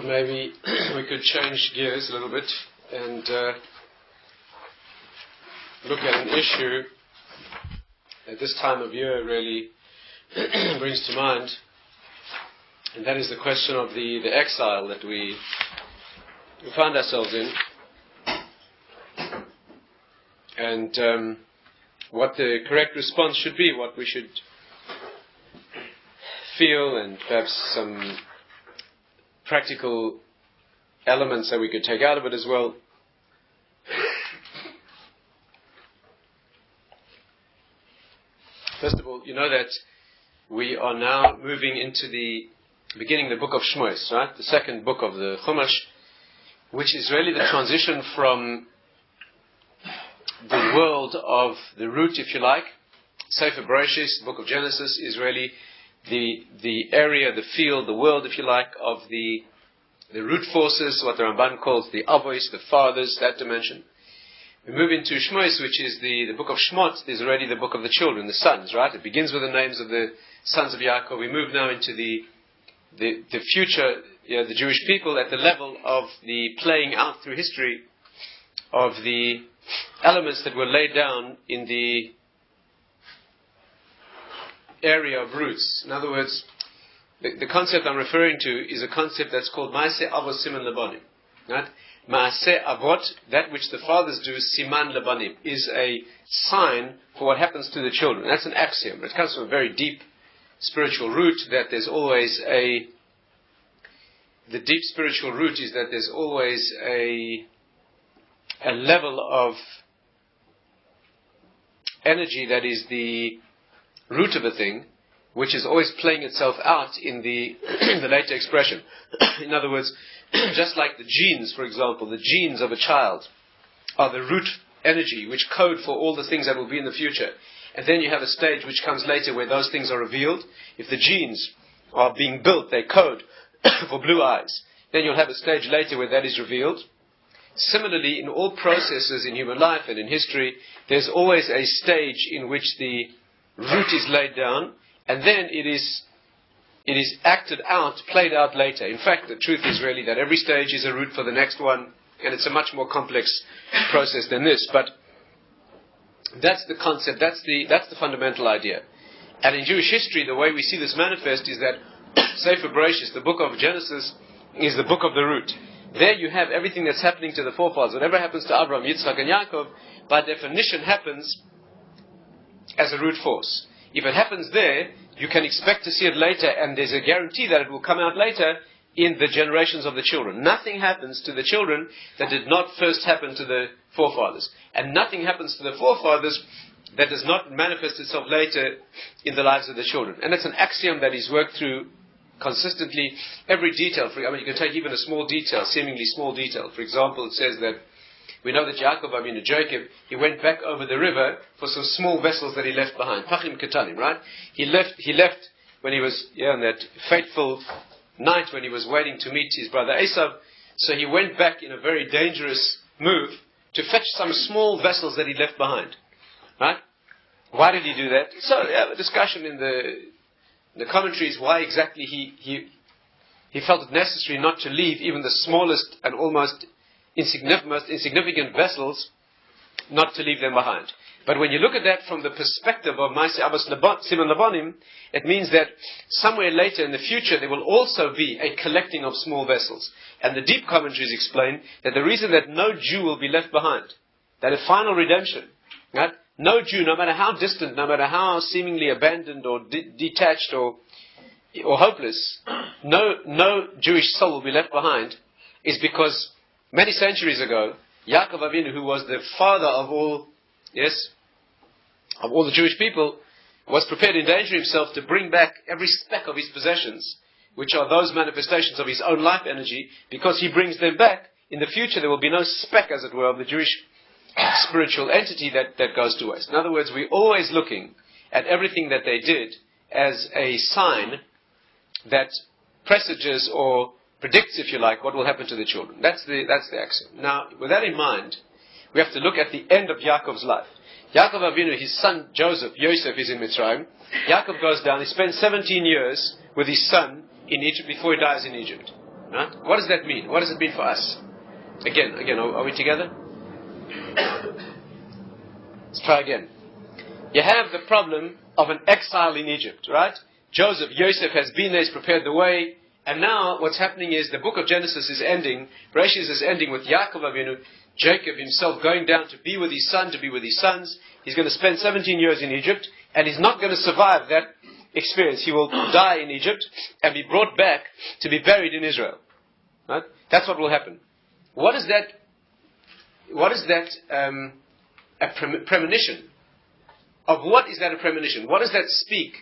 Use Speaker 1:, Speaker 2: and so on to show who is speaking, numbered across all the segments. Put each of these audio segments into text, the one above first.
Speaker 1: thought maybe we could change gears a little bit and look at an issue at this time of year really brings to mind, and that is the question of the exile that we find ourselves in, and what the correct response should be, what we should feel, and perhaps some practical elements that we could take out of it as well. First of all, you know that we are now moving into the beginning of the book of Shmos, right? The second book of the Chumash, which is really the transition from the world of the root, if you like. Sefer Bereshis, the book of Genesis, is really the area, the field, the world, if you like, of the root forces, what the Ramban calls the Avos, the fathers, that dimension. We move into Shmos, which is the book of Shmot, is already the book of the children, the sons, right? It begins with the names of the sons of Yaakov. We move now into the future, the Jewish people, at the level of the playing out through history of the elements that were laid down in the area of roots. In other words, the concept I'm referring to is a concept that's called Maaseh Avot Siman Lebanim. Right? Maaseh Avot, that which the fathers do, Siman Lebanim, is a sign for what happens to the children. That's an axiom. It comes from a very deep spiritual root, that there's always the deep spiritual root is that there's always a level of energy that is the root of a thing, which is always playing itself out in the later expression. In other words, just like the genes, for example, the genes of a child are the root energy which code for all the things that will be in the future. And then you have a stage which comes later where those things are revealed. If the genes are being built, they code for blue eyes. Then you'll have a stage later where that is revealed. Similarly, in all processes in human life and in history, there's always a stage in which the root is laid down, and then it is acted out, played out later. In fact, the truth is really that every stage is a root for the next one, and it's a much more complex process than this. But that's the concept, that's the fundamental idea. And in Jewish history, the way we see this manifest is that Sefer Bereshis, the book of Genesis, is the book of the root. There you have everything that's happening to the forefathers. Whatever happens to Abraham, Yitzchak, and Yaakov, by definition happens as a root force. If it happens there, you can expect to see it later, and there's a guarantee that it will come out later in the generations of the children. Nothing happens to the children that did not first happen to the forefathers. And nothing happens to the forefathers that does not manifest itself later in the lives of the children. And it's an axiom that is worked through consistently. Every detail, you can take even a small detail, seemingly small detail. For example, it says that we know that Jacob he went back over the river for some small vessels that he left behind. Pachim Ketanim, right? He left when he was on that fateful night when he was waiting to meet his brother Esau. So he went back in a very dangerous move to fetch some small vessels that he left behind. Right? Why did he do that? So we have a discussion in the commentaries why exactly he felt it necessary not to leave even the smallest and most insignificant vessels, not to leave them behind. But when you look at that from the perspective of Maaseh Avos Siman Lebanim, it means that somewhere later in the future there will also be a collecting of small vessels. And the deep commentaries explain that the reason that no Jew will be left behind, that a final redemption, right? No Jew, no matter how distant, no matter how seemingly abandoned or detached or hopeless, no Jewish soul will be left behind, is because many centuries ago, Yaakov Avinu, who was the father of all the Jewish people, was prepared to endanger himself to bring back every speck of his possessions, which are those manifestations of his own life energy. Because he brings them back, in the future there will be no speck, as it were, of the Jewish spiritual entity that goes to waste. In other words, we're always looking at everything that they did as a sign that presages or predicts, if you like, what will happen to the children. That's the axiom. Now, with that in mind, we have to look at the end of Yaakov's life. Yaakov Avinu, his son Yosef is in Mitzrayim. Yaakov goes down. He spends 17 years with his son in Egypt before he dies in Egypt. Right? What does that mean? What does it mean for us? Again, are we together? Let's try again. You have the problem of an exile in Egypt, right? Yosef has been there, he's prepared the way, and now what's happening is the book of Genesis is ending, Bereshit is ending with Yaakov Avinu, Jacob himself going down to be with his son, to be with his sons. He's going to spend 17 years in Egypt, and he's not going to survive that experience. He will die in Egypt and be brought back to be buried in Israel. Right? That's what will happen. What is that? A premonition? Of what is that a premonition? What does that speak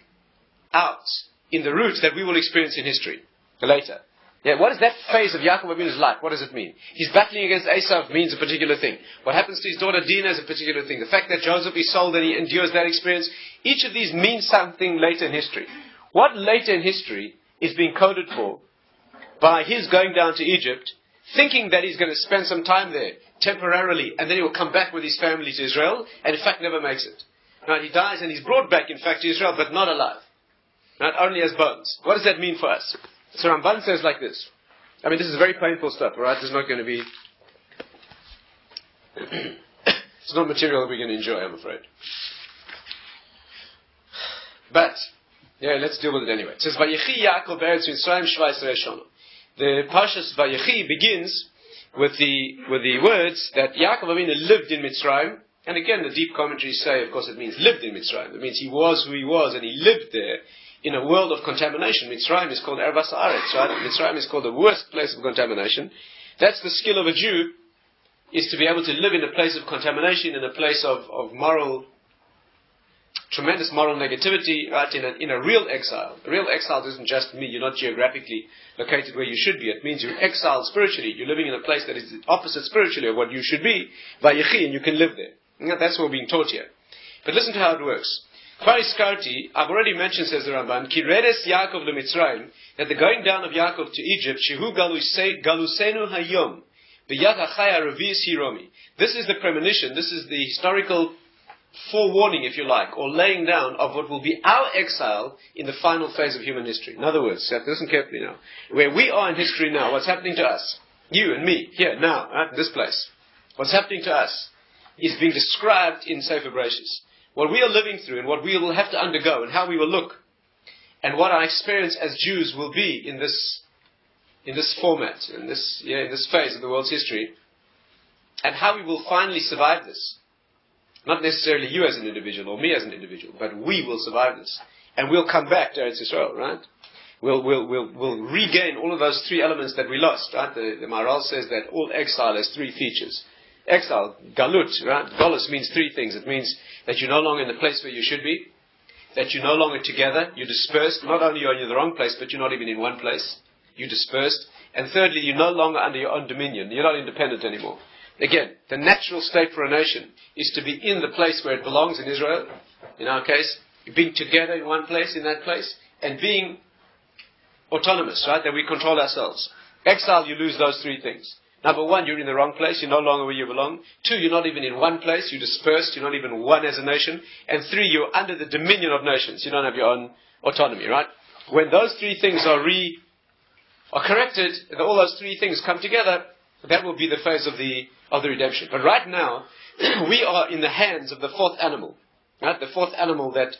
Speaker 1: out in the roots that we will experience in history later? Yeah, what is that phase of Yaakov Avinu's life? What does it mean? He's battling against Esau means a particular thing. What happens to his daughter Dinah is a particular thing. The fact that Joseph is sold and he endures that experience, each of these means something later in history. What later in history is being coded for by his going down to Egypt, thinking that he's going to spend some time there temporarily, and then he will come back with his family to Israel, and in fact never makes it. Right, he dies and he's brought back, in fact, to Israel, but not alive. Right, only as bones. What does that mean for us? So Ramban says like this. I mean, this is very painful stuff, all right? This is not going to be... it's not material that we're going to enjoy, I'm afraid. But, yeah, let's deal with it anyway. It says, Vayechi Yaakov Be'eretz Mitzrayim 17 Shana. The Parshas Vayechi begins with the words that Yaakov Avinu lived in Mitzrayim. And again, the deep commentaries say, of course, it means lived in Mitzrayim. It means he was who he was, and he lived there in a world of contamination. Mitzrayim is called Erbas Haaretz, right? Mitzrayim is called the worst place of contamination. That's the skill of a Jew, is to be able to live in a place of contamination, in a place of tremendous moral negativity, right? In a real exile. A real exile doesn't just mean you're not geographically located where you should be. It means you're exiled spiritually. You're living in a place that is the opposite spiritually of what you should be, Vayechi, and you can live there. That's what we're being taught here. But listen to how it works. I've already mentioned, says the Ramban, Kiredes Yaakov leMitzrayim, that the going down of Yaakov to Egypt, Shehu Galusenu Hayom, B'yad HaChaya Revi'is Hiromi. This is the premonition, this is the historical forewarning, if you like, or laying down of what will be our exile in the final phase of human history. In other words, listen carefully now. Where we are in history now, what's happening to us, you and me, here, now, at this place, what's happening to us is being described in Sefer Bereshit. What we are living through and what we will have to undergo and how we will look and what our experience as Jews will be in this format, in this phase of the world's history, and how we will finally survive this. Not necessarily you as an individual or me as an individual, but we will survive this. And we'll come back to Eretz Yisrael, right? We'll regain all of those three elements that we lost, right? The Maharal says that all exile has three features. Exile, galut, right? Galus means three things. It means that you're no longer in the place where you should be, that you're no longer together, you're dispersed. Not only are you in the wrong place, but you're not even in one place. You're dispersed. And thirdly, you're no longer under your own dominion. You're not independent anymore. Again, the natural state for a nation is to be in the place where it belongs in Israel. In our case, being together in one place, in that place, and being autonomous, right? That we control ourselves. Exile, you lose those three things. Number one, you're in the wrong place, you're no longer where you belong. Two, you're not even in one place, you're dispersed, you're not even one as a nation. And three, you're under the dominion of nations, you don't have your own autonomy, right? When those three things are corrected, and all those three things come together, that will be the phase of the redemption. But right now, we are in the hands of the fourth animal, right? The fourth animal that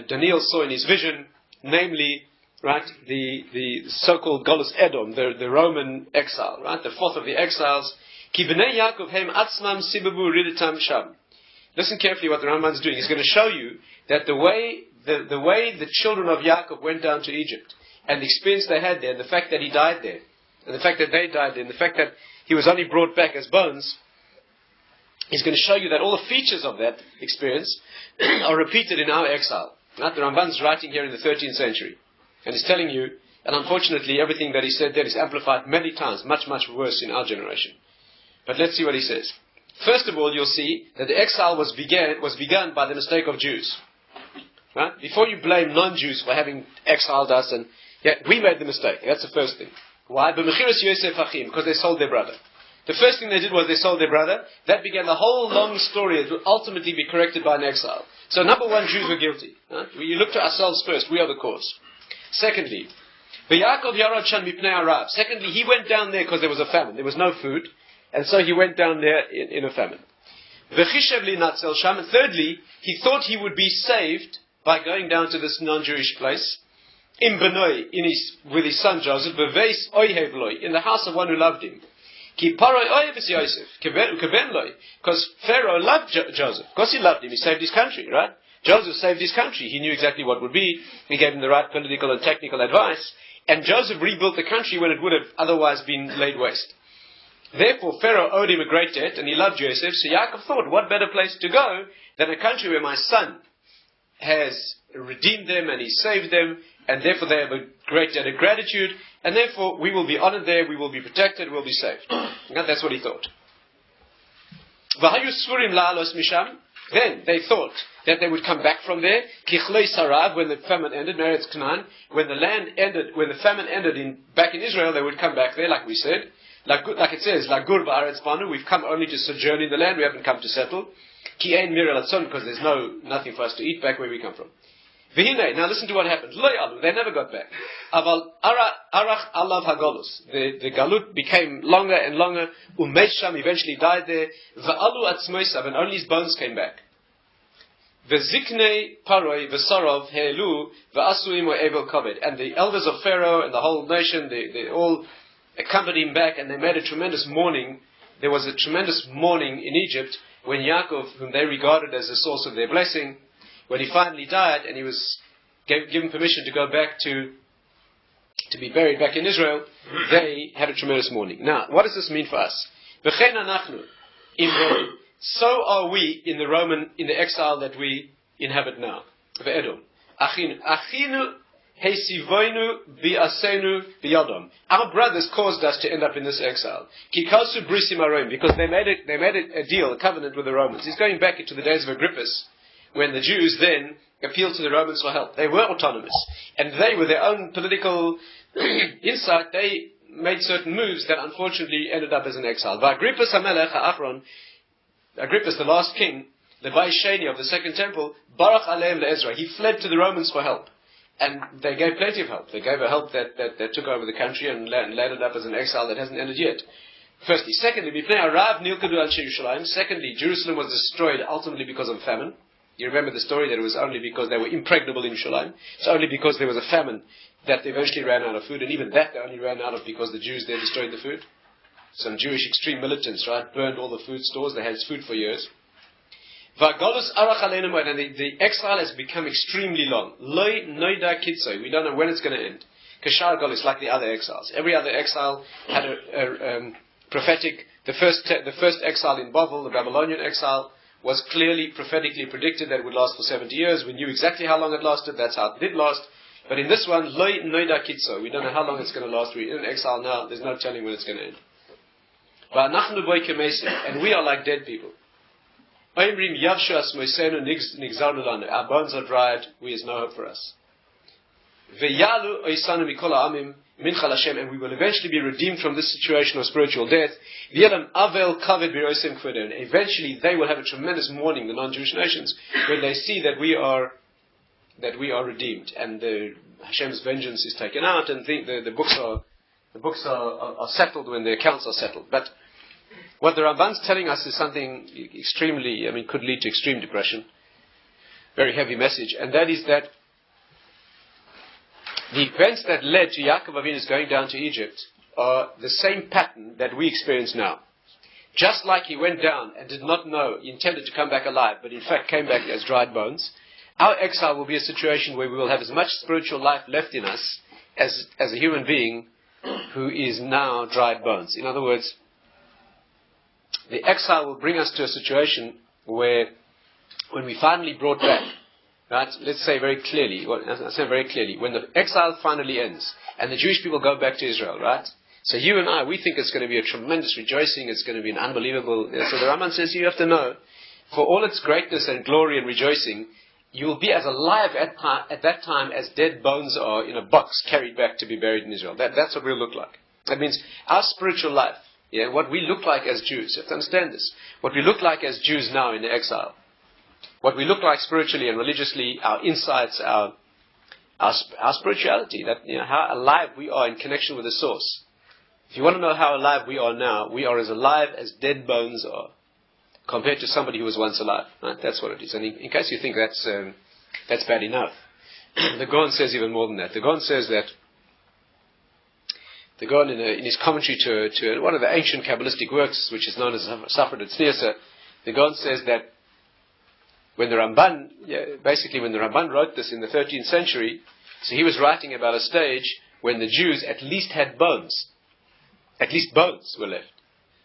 Speaker 1: Daniel saw in his vision, namely, right, the so-called Golus Edom, the Roman exile, right, the fourth of the exiles. Ki b'nei Yaakov hem atzmam sibabu riditam sham. Listen carefully what the Ramban's doing. He's going to show you that the way the children of Yaakov went down to Egypt, and the experience they had there, and the fact that he died there, and the fact that they died there, and the fact that he was only brought back as bones, he's going to show you that all the features of that experience are repeated in our exile. Right? The Ramban's writing here in the 13th century. And he's telling you, and unfortunately everything that he said there is amplified many times, much, much worse in our generation. But let's see what he says. First of all, you'll see that the exile was begun by the mistake of Jews. Right? Before you blame non-Jews for having exiled us, and we made the mistake. That's the first thing. Why? Because they sold their brother. The first thing they did was they sold their brother. That began the whole long story that would ultimately be corrected by an exile. So number one, Jews were guilty. Right? You look to ourselves first. We are the cause. Secondly, Secondly, he went down there because there was a famine. There was no food, and so he went down there in a famine. And thirdly, he thought he would be saved by going down to this non-Jewish place, with his son Joseph, in the house of one who loved him. Because Pharaoh loved Joseph. Of course he loved him. He saved his country, right? Joseph saved his country. He knew exactly what would be. He gave him the right political and technical advice. And Joseph rebuilt the country when it would have otherwise been laid waste. Therefore, Pharaoh owed him a great debt, and he loved Joseph. So Yaakov thought, what better place to go than a country where my son has redeemed them and he saved them, and therefore they have a great debt of gratitude, and therefore we will be honored there, we will be protected, we'll be saved. And that's what he thought. Then they thought that they would come back from there. When the famine ended, Meretz Canaan, when the famine ended back in Israel, they would come back there, like we said. Like it says, Lagur ba'aretz banu, we've come only to sojourn in the land, we haven't come to settle. Ki ein mir elatzon, because there's nothing for us to eat back where we come from. V'hinei, now listen to what happened. Lo yalu, they never got back. Aval arach alav hagolus. The galut became longer and longer. Sham eventually died there. V'alu atzmoisav, and only his bones came back. V'ziknei paroi v'sarov he'elu v'asu imo evel kaved. And the elders of Pharaoh and the whole nation, they all accompanied him back, and they made a tremendous mourning. There was a tremendous mourning in Egypt when Yaakov, whom they regarded as the source of their blessing, when he finally died and he was given permission to go back to be buried back in Israel, they had a tremendous mourning. Now, what does this mean for us? V'chein anachnu in Rome. So are we in the exile that we inhabit now. Ve'edom. Achinu Hesivoinu bi'asenu biyadom. Our brothers caused us to end up in this exile. Kikasu brisim aroim, because they made a deal, a covenant with the Romans. He's going back into the days of Agrippus, when the Jews then appealed to the Romans for help. They were autonomous, and they, with their own political insight, they made certain moves that unfortunately ended up as an exile. Agrippus hamelech ha'achron, Agrippus, the last king, the Vaisheni of the Second Temple, barach aleim le'ezra. He fled to the Romans for help. And they gave plenty of help. They gave a help that took over the country and landed up as an exile that hasn't ended yet. Firstly. Secondly, Jerusalem was destroyed ultimately because of famine. You remember the story that it was only because they were impregnable in Yerushalayim. It's only because there was a famine that they eventually ran out of food, and even that they only ran out of because the Jews there destroyed the food. Some Jewish extreme militants, right, burned all the food stores. They had food for years. And the exile has become extremely long. We don't know when it's going to end. Kashar Golis, like the other exiles. Every other exile had a prophetic. The first exile in Babel, the Babylonian exile, was clearly prophetically predicted that it would last for 70 years. We knew exactly how long it lasted. That's how it did last. But in this one, we don't know how long it's going to last. We're in exile now. There's no telling when it's going to end. And we are like dead people. Our bones are dried, there's no hope for us. And we will eventually be redeemed from this situation of spiritual death. And eventually they will have a tremendous mourning, the non-Jewish nations, when they see that we are redeemed, and Hashem's vengeance is taken out, and the books are settled when the accounts are settled. But what the Ramban's telling us is something extremely, could lead to extreme depression. Very heavy message. And that is that the events that led to Yaakov Avinu's going down to Egypt are the same pattern that we experience now. Just like he went down and did not know, he intended to come back alive, but in fact came back as dried bones, our exile will be a situation where we will have as much spiritual life left in us as a human being who is now dried bones. In other words, the exile will bring us to a situation where, when we finally brought back, right, let's say very clearly, when the exile finally ends, and the Jewish people go back to Israel, right? So you and I, we think it's going to be a tremendous rejoicing, it's going to be an unbelievable... So the Rambam says you have to know, for all its greatness and glory and rejoicing, you will be as alive at that time as dead bones are in a box carried back to be buried in Israel. That's what we'll look like. That means our spiritual life, what we look like as Jews, you have to understand this. What we look like as Jews now in the exile, what we look like spiritually and religiously, our insights, our our spirituality, that how alive we are in connection with the source. If you want to know how alive we are now, we are as alive as dead bones are, compared to somebody who was once alive. Right? That's what it is. And in case you think that's bad enough, the Gaon says even more than that. The Gaon says that the Gaon in his commentary to one of the ancient Kabbalistic works, which is known as Safra Tzniasa, the Gaon says that when the Ramban wrote this in the 13th century, so he was writing about a stage when the Jews at least had bones. At least bones were left.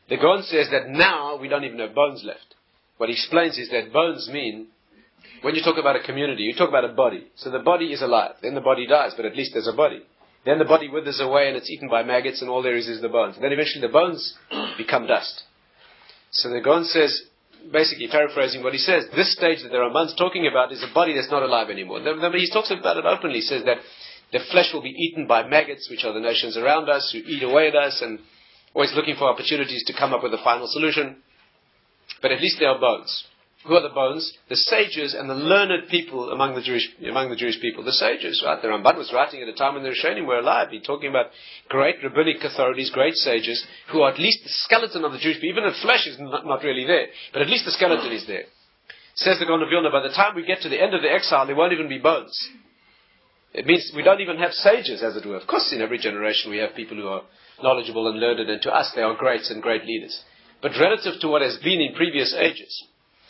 Speaker 1: The Gaon says that now we don't even have bones left. What he explains is that bones mean, when you talk about a community, you talk about a body. So the body is alive. Then the body dies, but at least there's a body. Then the body withers away and it's eaten by maggots and all there is the bones. Then eventually the bones become dust. So the Gaon says, basically paraphrasing what he says, this stage that the Ramban's talking about is a body that's not alive anymore. He talks about it openly. He says that the flesh will be eaten by maggots, which are the nations around us, who eat away at us and always looking for opportunities to come up with a final solution. But at least there are bones. Who are the bones? The sages and the learned people among the Jewish people. The sages, right? The Ramban was writing at a time when the Rishonim were alive. He's talking about great rabbinic authorities, great sages, who are at least the skeleton of the Jewish people. Even the flesh is not really there, but at least the skeleton is there. Says the Gaon of Vilna, by the time we get to the end of the exile, there won't even be bones. It means we don't even have sages, as it were. Of course, in every generation we have people who are knowledgeable and learned, and to us they are greats and great leaders. But relative to what has been in previous ages,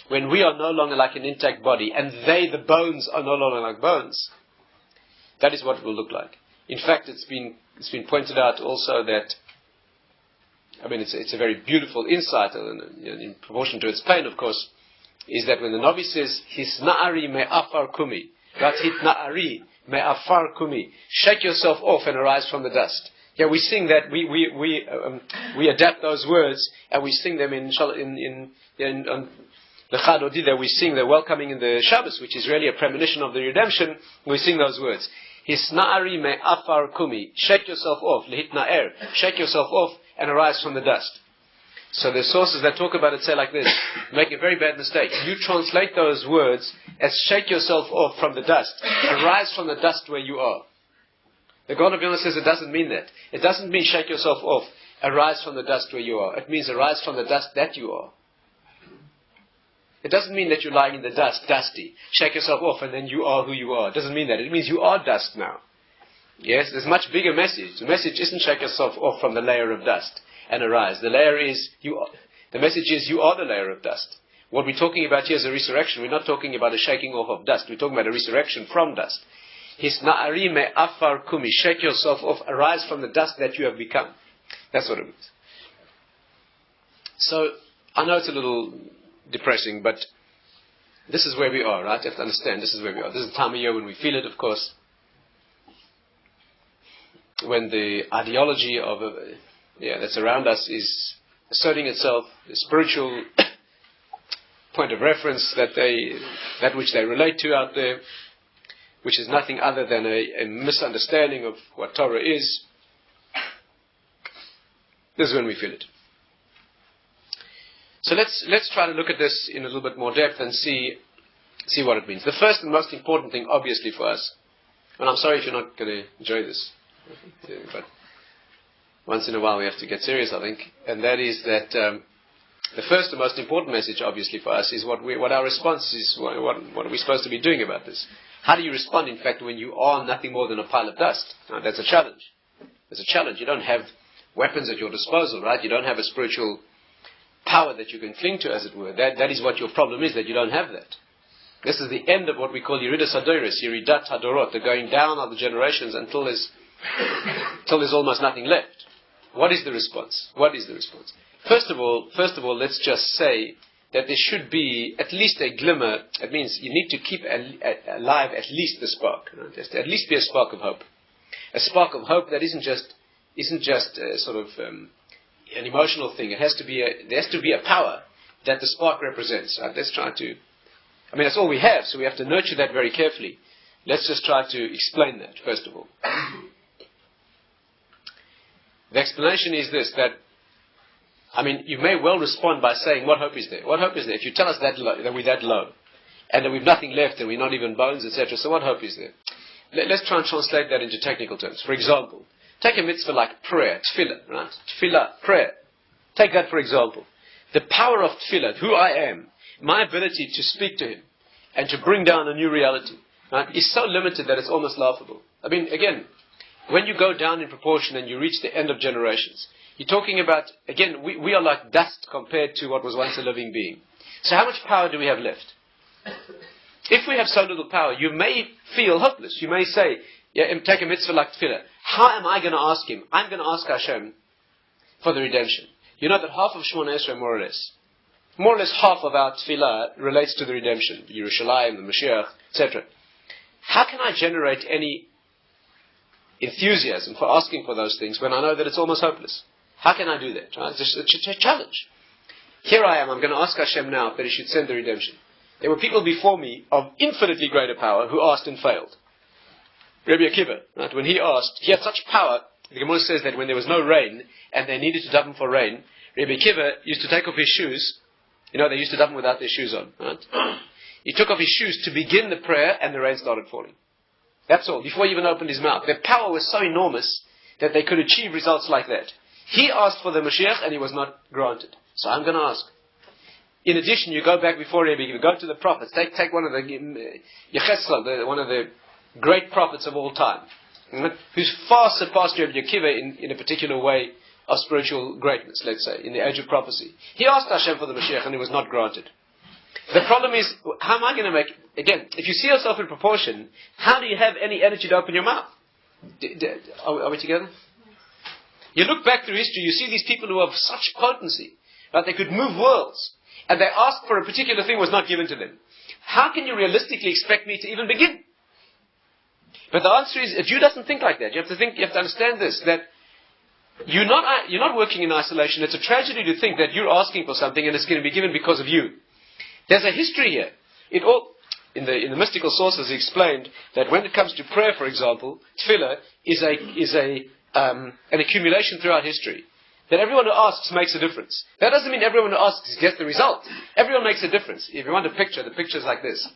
Speaker 1: when we are no longer like an intact body, and the bones, are no longer like bones, that is what it will look like. In fact, it's been pointed out also that, it's a very beautiful insight, in proportion to its pain, of course, is that when the Navi says, Hisna'ari me'afar kumi, that's Hitna'ari me'afar kumi, shake yourself off and arise from the dust. Yeah, we sing that, we adapt those words, and we sing them in L'chad Odida, we sing the welcoming in the Shabbos, which is really a premonition of the redemption. We sing those words. Hisna'ari me'afar kumi. Shake yourself off. Lehitna'er. Shake yourself off and arise from the dust. So the sources that talk about it say like this. Make a very bad mistake. You translate those words as shake yourself off from the dust. Arise from the dust where you are. The Gaon of Vilna says it doesn't mean that. It doesn't mean shake yourself off. Arise from the dust where you are. It means arise from the dust that you are. It doesn't mean that you're lying in the dust, dusty. Shake yourself off and then you are who you are. It doesn't mean that. It means you are dust now. Yes, there's a much bigger message. The message isn't shake yourself off from the layer of dust and arise. The layer is you are. The message is you are the layer of dust. What we're talking about here is a resurrection. We're not talking about a shaking off of dust. We're talking about a resurrection from dust. Hisna'ari me'afar kumi. Shake yourself off. Arise from the dust that you have become. That's what it means. So, I know it's a little depressing, but this is where we are, right? You have to understand, this is where we are. This is the time of year when we feel it, of course. When the ideology of that's around us is asserting itself, the spiritual point of reference that which they relate to out there, which is nothing other than a misunderstanding of what Torah is. This is when we feel it. So let's try to look at this in a little bit more depth and see what it means. The first and most important thing, obviously, for us, and I'm sorry if you're not going to enjoy this, but once in a while we have to get serious, I think, and that is that the first and most important message, obviously, for us is what our response is. What are we supposed to be doing about this? How do you respond, in fact, when you are nothing more than a pile of dust? Now, that's a challenge. It's a challenge. You don't have weapons at your disposal, right? You don't have a spiritual power that you can cling to, as it were. That is what your problem is, that you don't have that. This is the end of what we call Yeridas Hadoros, Yeridat Hadorot, the going down of the generations until there's almost nothing left. What is the response? What is the response? First of all, let's just say that there should be at least a glimmer. It means you need to keep alive at least the spark. Just at least be a spark of hope. A spark of hope that isn't just sort of an emotional thing. There has to be a power that the spark represents. Right? Let's try to. That's all we have, so we have to nurture that very carefully. Let's just try to explain that first of all. The explanation is this: that you may well respond by saying, "What hope is there? What hope is there?" If you tell us that we're that low, and that we've nothing left, and we're not even bones, etc. So what hope is there? let's try and translate that into technical terms. For example, take a mitzvah like prayer, tefillah, right? Tefillah, prayer. Take that for example. The power of tefillah, who I am, my ability to speak to him and to bring down a new reality, right, is so limited that it's almost laughable. I mean, again, when you go down in proportion and you reach the end of generations, you're talking about, again, we are like dust compared to what was once a living being. So how much power do we have left? If we have so little power, you may feel hopeless. You may say, take a mitzvah like tefillah. How am I going to ask him? I'm going to ask Hashem for the redemption. You know that half of Shemona Esrei, more or less half of our tefillah relates to the redemption. Yerushalayim, the Mashiach, etc. How can I generate any enthusiasm for asking for those things when I know that it's almost hopeless? How can I do that? Right? It's a challenge. Here I am, I'm going to ask Hashem now that He should send the redemption. There were people before me of infinitely greater power who asked and failed. Rabbi Akiva, right, when he asked, he had such power, the Gemara says that when there was no rain and they needed to daven for rain, Rabbi Akiva used to take off his shoes. You know, they used to daven without their shoes on. Right? He took off his shoes to begin the prayer and the rain started falling. That's all, before he even opened his mouth. Their power was so enormous that they could achieve results like that. He asked for the Mashiach and he was not granted. So I'm going to ask. In addition, you go back before Rabbi, you go to the prophets. Take one of the Yecheskel, one of the great prophets of all time, who's far surpassed Rabbi Akiva in a particular way of spiritual greatness, let's say, in the age of prophecy. He asked Hashem for the Mashiach and it was not granted. The problem is, how am I going to make, again, if you see yourself in proportion, how do you have any energy to open your mouth? Are we together? You look back through history, you see these people who have such potency, that they could move worlds, and they asked for a particular thing was not given to them. How can you realistically expect me to even begin? But the answer is, a Jew doesn't think like that. You have to understand this, that you're not working in isolation. It's a tragedy to think that you're asking for something and it's going to be given because of you. There's a history here. In the mystical sources, he explained that when it comes to prayer, for example, tefillah is an accumulation throughout history. That everyone who asks makes a difference. That doesn't mean everyone who asks gets the result. Everyone makes a difference. If you want a picture, the picture's like this.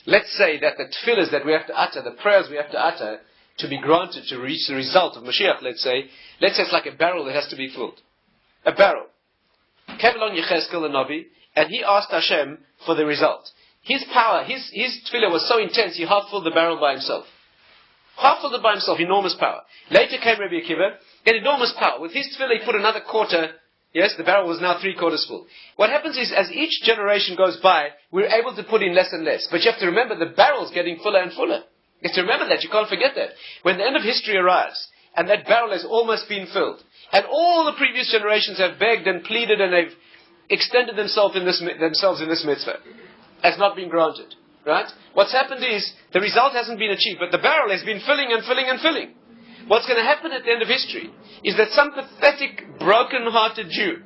Speaker 1: Let's say that the tefillahs that we have to utter, the prayers we have to utter to be granted to reach the result of Mashiach, let's say it's like a barrel that has to be filled. A barrel. Came along Yecheskel the Navi, and he asked Hashem for the result. His power, his tefillah was so intense, he half filled the barrel by himself. Half filled it by himself, enormous power. Later came Rabbi Akiva, had enormous power. With his tefillah, he put another quarter. Yes, the barrel was now 3/4 full. What happens is, as each generation goes by, we're able to put in less and less. But you have to remember, the barrel's getting fuller and fuller. You have to remember that. You can't forget that. When the end of history arrives, and that barrel has almost been filled, and all the previous generations have begged and pleaded, and they've extended themselves in this mitzvah, has not been granted. Right? What's happened is, the result hasn't been achieved, but the barrel has been filling and filling and filling. What's going to happen at the end of history is that some pathetic, broken-hearted Jew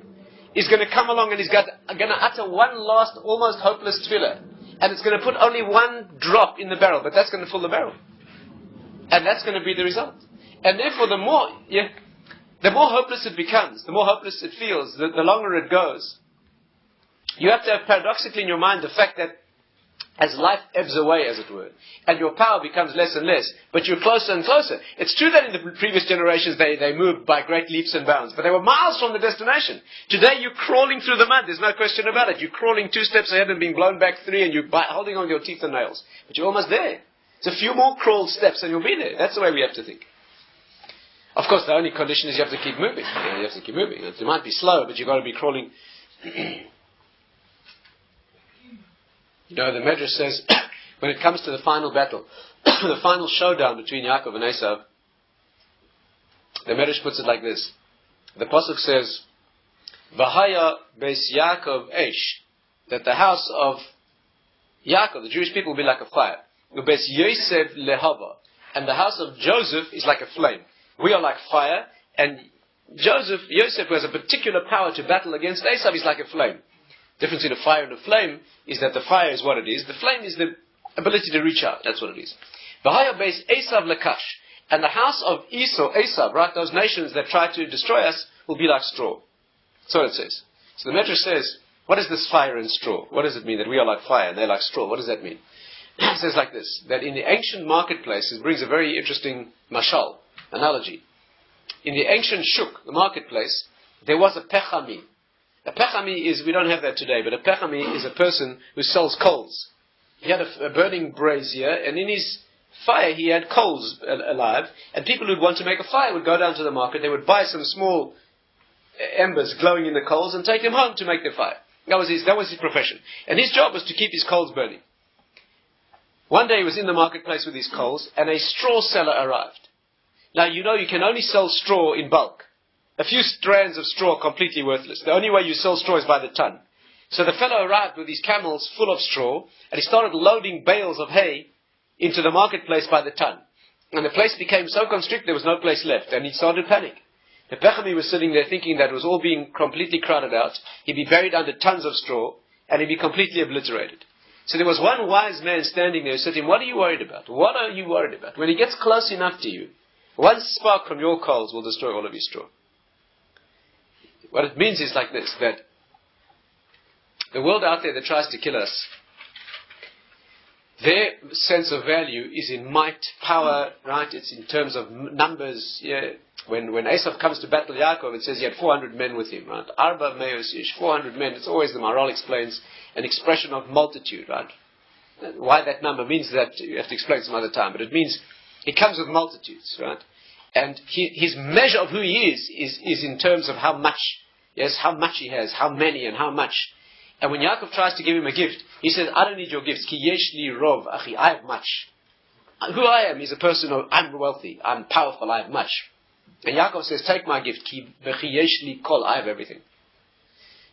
Speaker 1: is going to come along and he's going to utter one last, almost hopeless tefillah. And it's going to put only one drop in the barrel, but that's going to fill the barrel. And that's going to be the result. And therefore, the more hopeless it becomes, the more hopeless it feels, the longer it goes. You have to have paradoxically in your mind the fact that as life ebbs away, as it were, and your power becomes less and less, but you're closer and closer. It's true that in the previous generations they moved by great leaps and bounds, but they were miles from the destination. Today you're crawling through the mud, there's no question about it. You're crawling 2 steps ahead and being blown back 3, and you're holding on your teeth and nails. But you're almost there. It's a few more crawled steps and you'll be there. That's the way we have to think. Of course, the only condition is you have to keep moving. You have to keep moving. It might be slow, but you've got to be crawling. You know, the Medrash says, when it comes to the final battle, the final showdown between Yaakov and Esav, the Medrash puts it like this. The Pasuk says, V'haya beis Yaakov esh, that the house of Yaakov, the Jewish people, will be like a fire. Ubeis Yosef lehava, and the house of Joseph is like a flame. We are like fire, and Yosef, who has a particular power to battle against Esav, is like a flame. The difference between a fire and a flame is that the fire is what it is. The flame is the ability to reach out. That's what it is. V'haya beis Esav lekash, and the house of Esav, right, those nations that try to destroy us, will be like straw. That's what it says. So the Medrash says, what is this fire and straw? What does it mean that we are like fire and they're like straw? What does that mean? It says like this, that in the ancient marketplace, it brings a very interesting mashal, analogy. In the ancient shuk, the marketplace, there was a pechami. A pechami is, we don't have that today, but a pechami is a person who sells coals. He had a burning brazier, and in his fire he had coals alive, and people who'd want to make a fire would go down to the market, they would buy some small embers glowing in the coals and take them home to make their fire. That was his profession. And his job was to keep his coals burning. One day he was in the marketplace with his coals, and a straw seller arrived. Now, you know you can only sell straw in bulk. A few strands of straw are completely worthless. The only way you sell straw is by the ton. So the fellow arrived with his camels full of straw, and he started loading bales of hay into the marketplace by the ton. And the place became so constricted there was no place left, and he started panic. The Pechami was sitting there thinking that it was all being completely crowded out. He'd be buried under tons of straw, and he'd be completely obliterated. So there was one wise man standing there who said to him, what are you worried about? What are you worried about? When he gets close enough to you, one spark from your coals will destroy all of your straw. What it means is like this, that the world out there that tries to kill us, their sense of value is in might, power, right? It's in terms of numbers. Yeah. When Esav comes to battle Yaakov, it says he had 400 men with him, right? Arba meos ish, 400 men. It's always, the Maharal explains, an expression of multitude, right? Why that number means that you have to explain some other time, but it means he comes with multitudes, right? And his measure of who he is in terms of how much, yes, how much he has, how many and how much. And when Yaakov tries to give him a gift, he says, I don't need your gifts. Ki yesh li rov, achi, I have much. Who I am is a person of, I'm wealthy, I'm powerful, I have much. And Yaakov says, take my gift, ki yesh li kol, I have everything.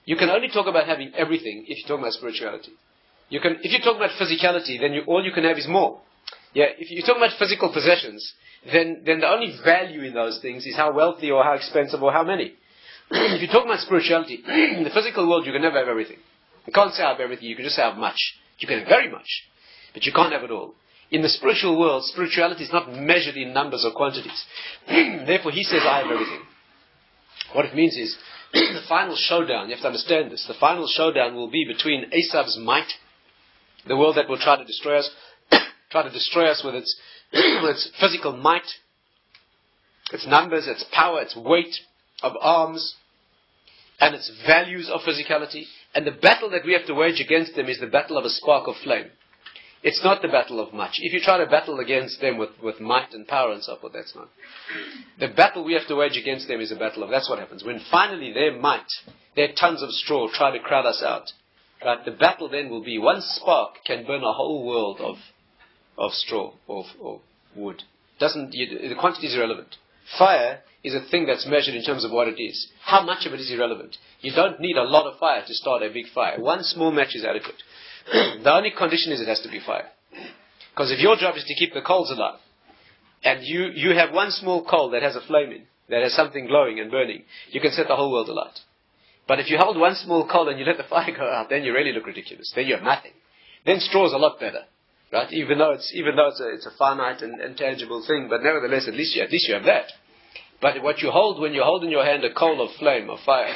Speaker 1: You can only talk about having everything if you talk about spirituality. If you talk about physicality, then all you can have is more. Yeah, if you talk about physical possessions, then the only value in those things is how wealthy or how expensive or how many. If you talk about spirituality, in the physical world you can never have everything. You can't say I have everything, you can just say I have much. You can have very much, but you can't have it all. In the spiritual world, spirituality is not measured in numbers or quantities. Therefore he says I have everything. What it means is, the final showdown, you have to understand this, the final showdown will be between Esav's might, the world that will try to destroy us with its physical might, its numbers, its power, its weight of arms, and its values of physicality. And the battle that we have to wage against them is the battle of a spark of flame. It's not the battle of much. If you try to battle against them with might and power and so forth, that's not. The battle we have to wage against them is a battle of, that's what happens. When finally their might, their tons of straw try to crowd us out, right, the battle then will be, one spark can burn a whole world of straw or wood. The quantity is irrelevant. Fire is a thing that's measured in terms of what it is. How much of it is irrelevant. You don't need a lot of fire to start a big fire. One small match is adequate. The only condition is it has to be fire. Because if your job is to keep the coals alive, and you have one small coal that has a flame in, that has something glowing and burning, you can set the whole world alight. But if you hold one small coal and you let the fire go out, then you really look ridiculous. Then you have nothing. Then straw is a lot better. Right? Even though it's a finite and tangible thing, but nevertheless, at least you have that. But what you hold, when you hold in your hand a coal of flame, of fire,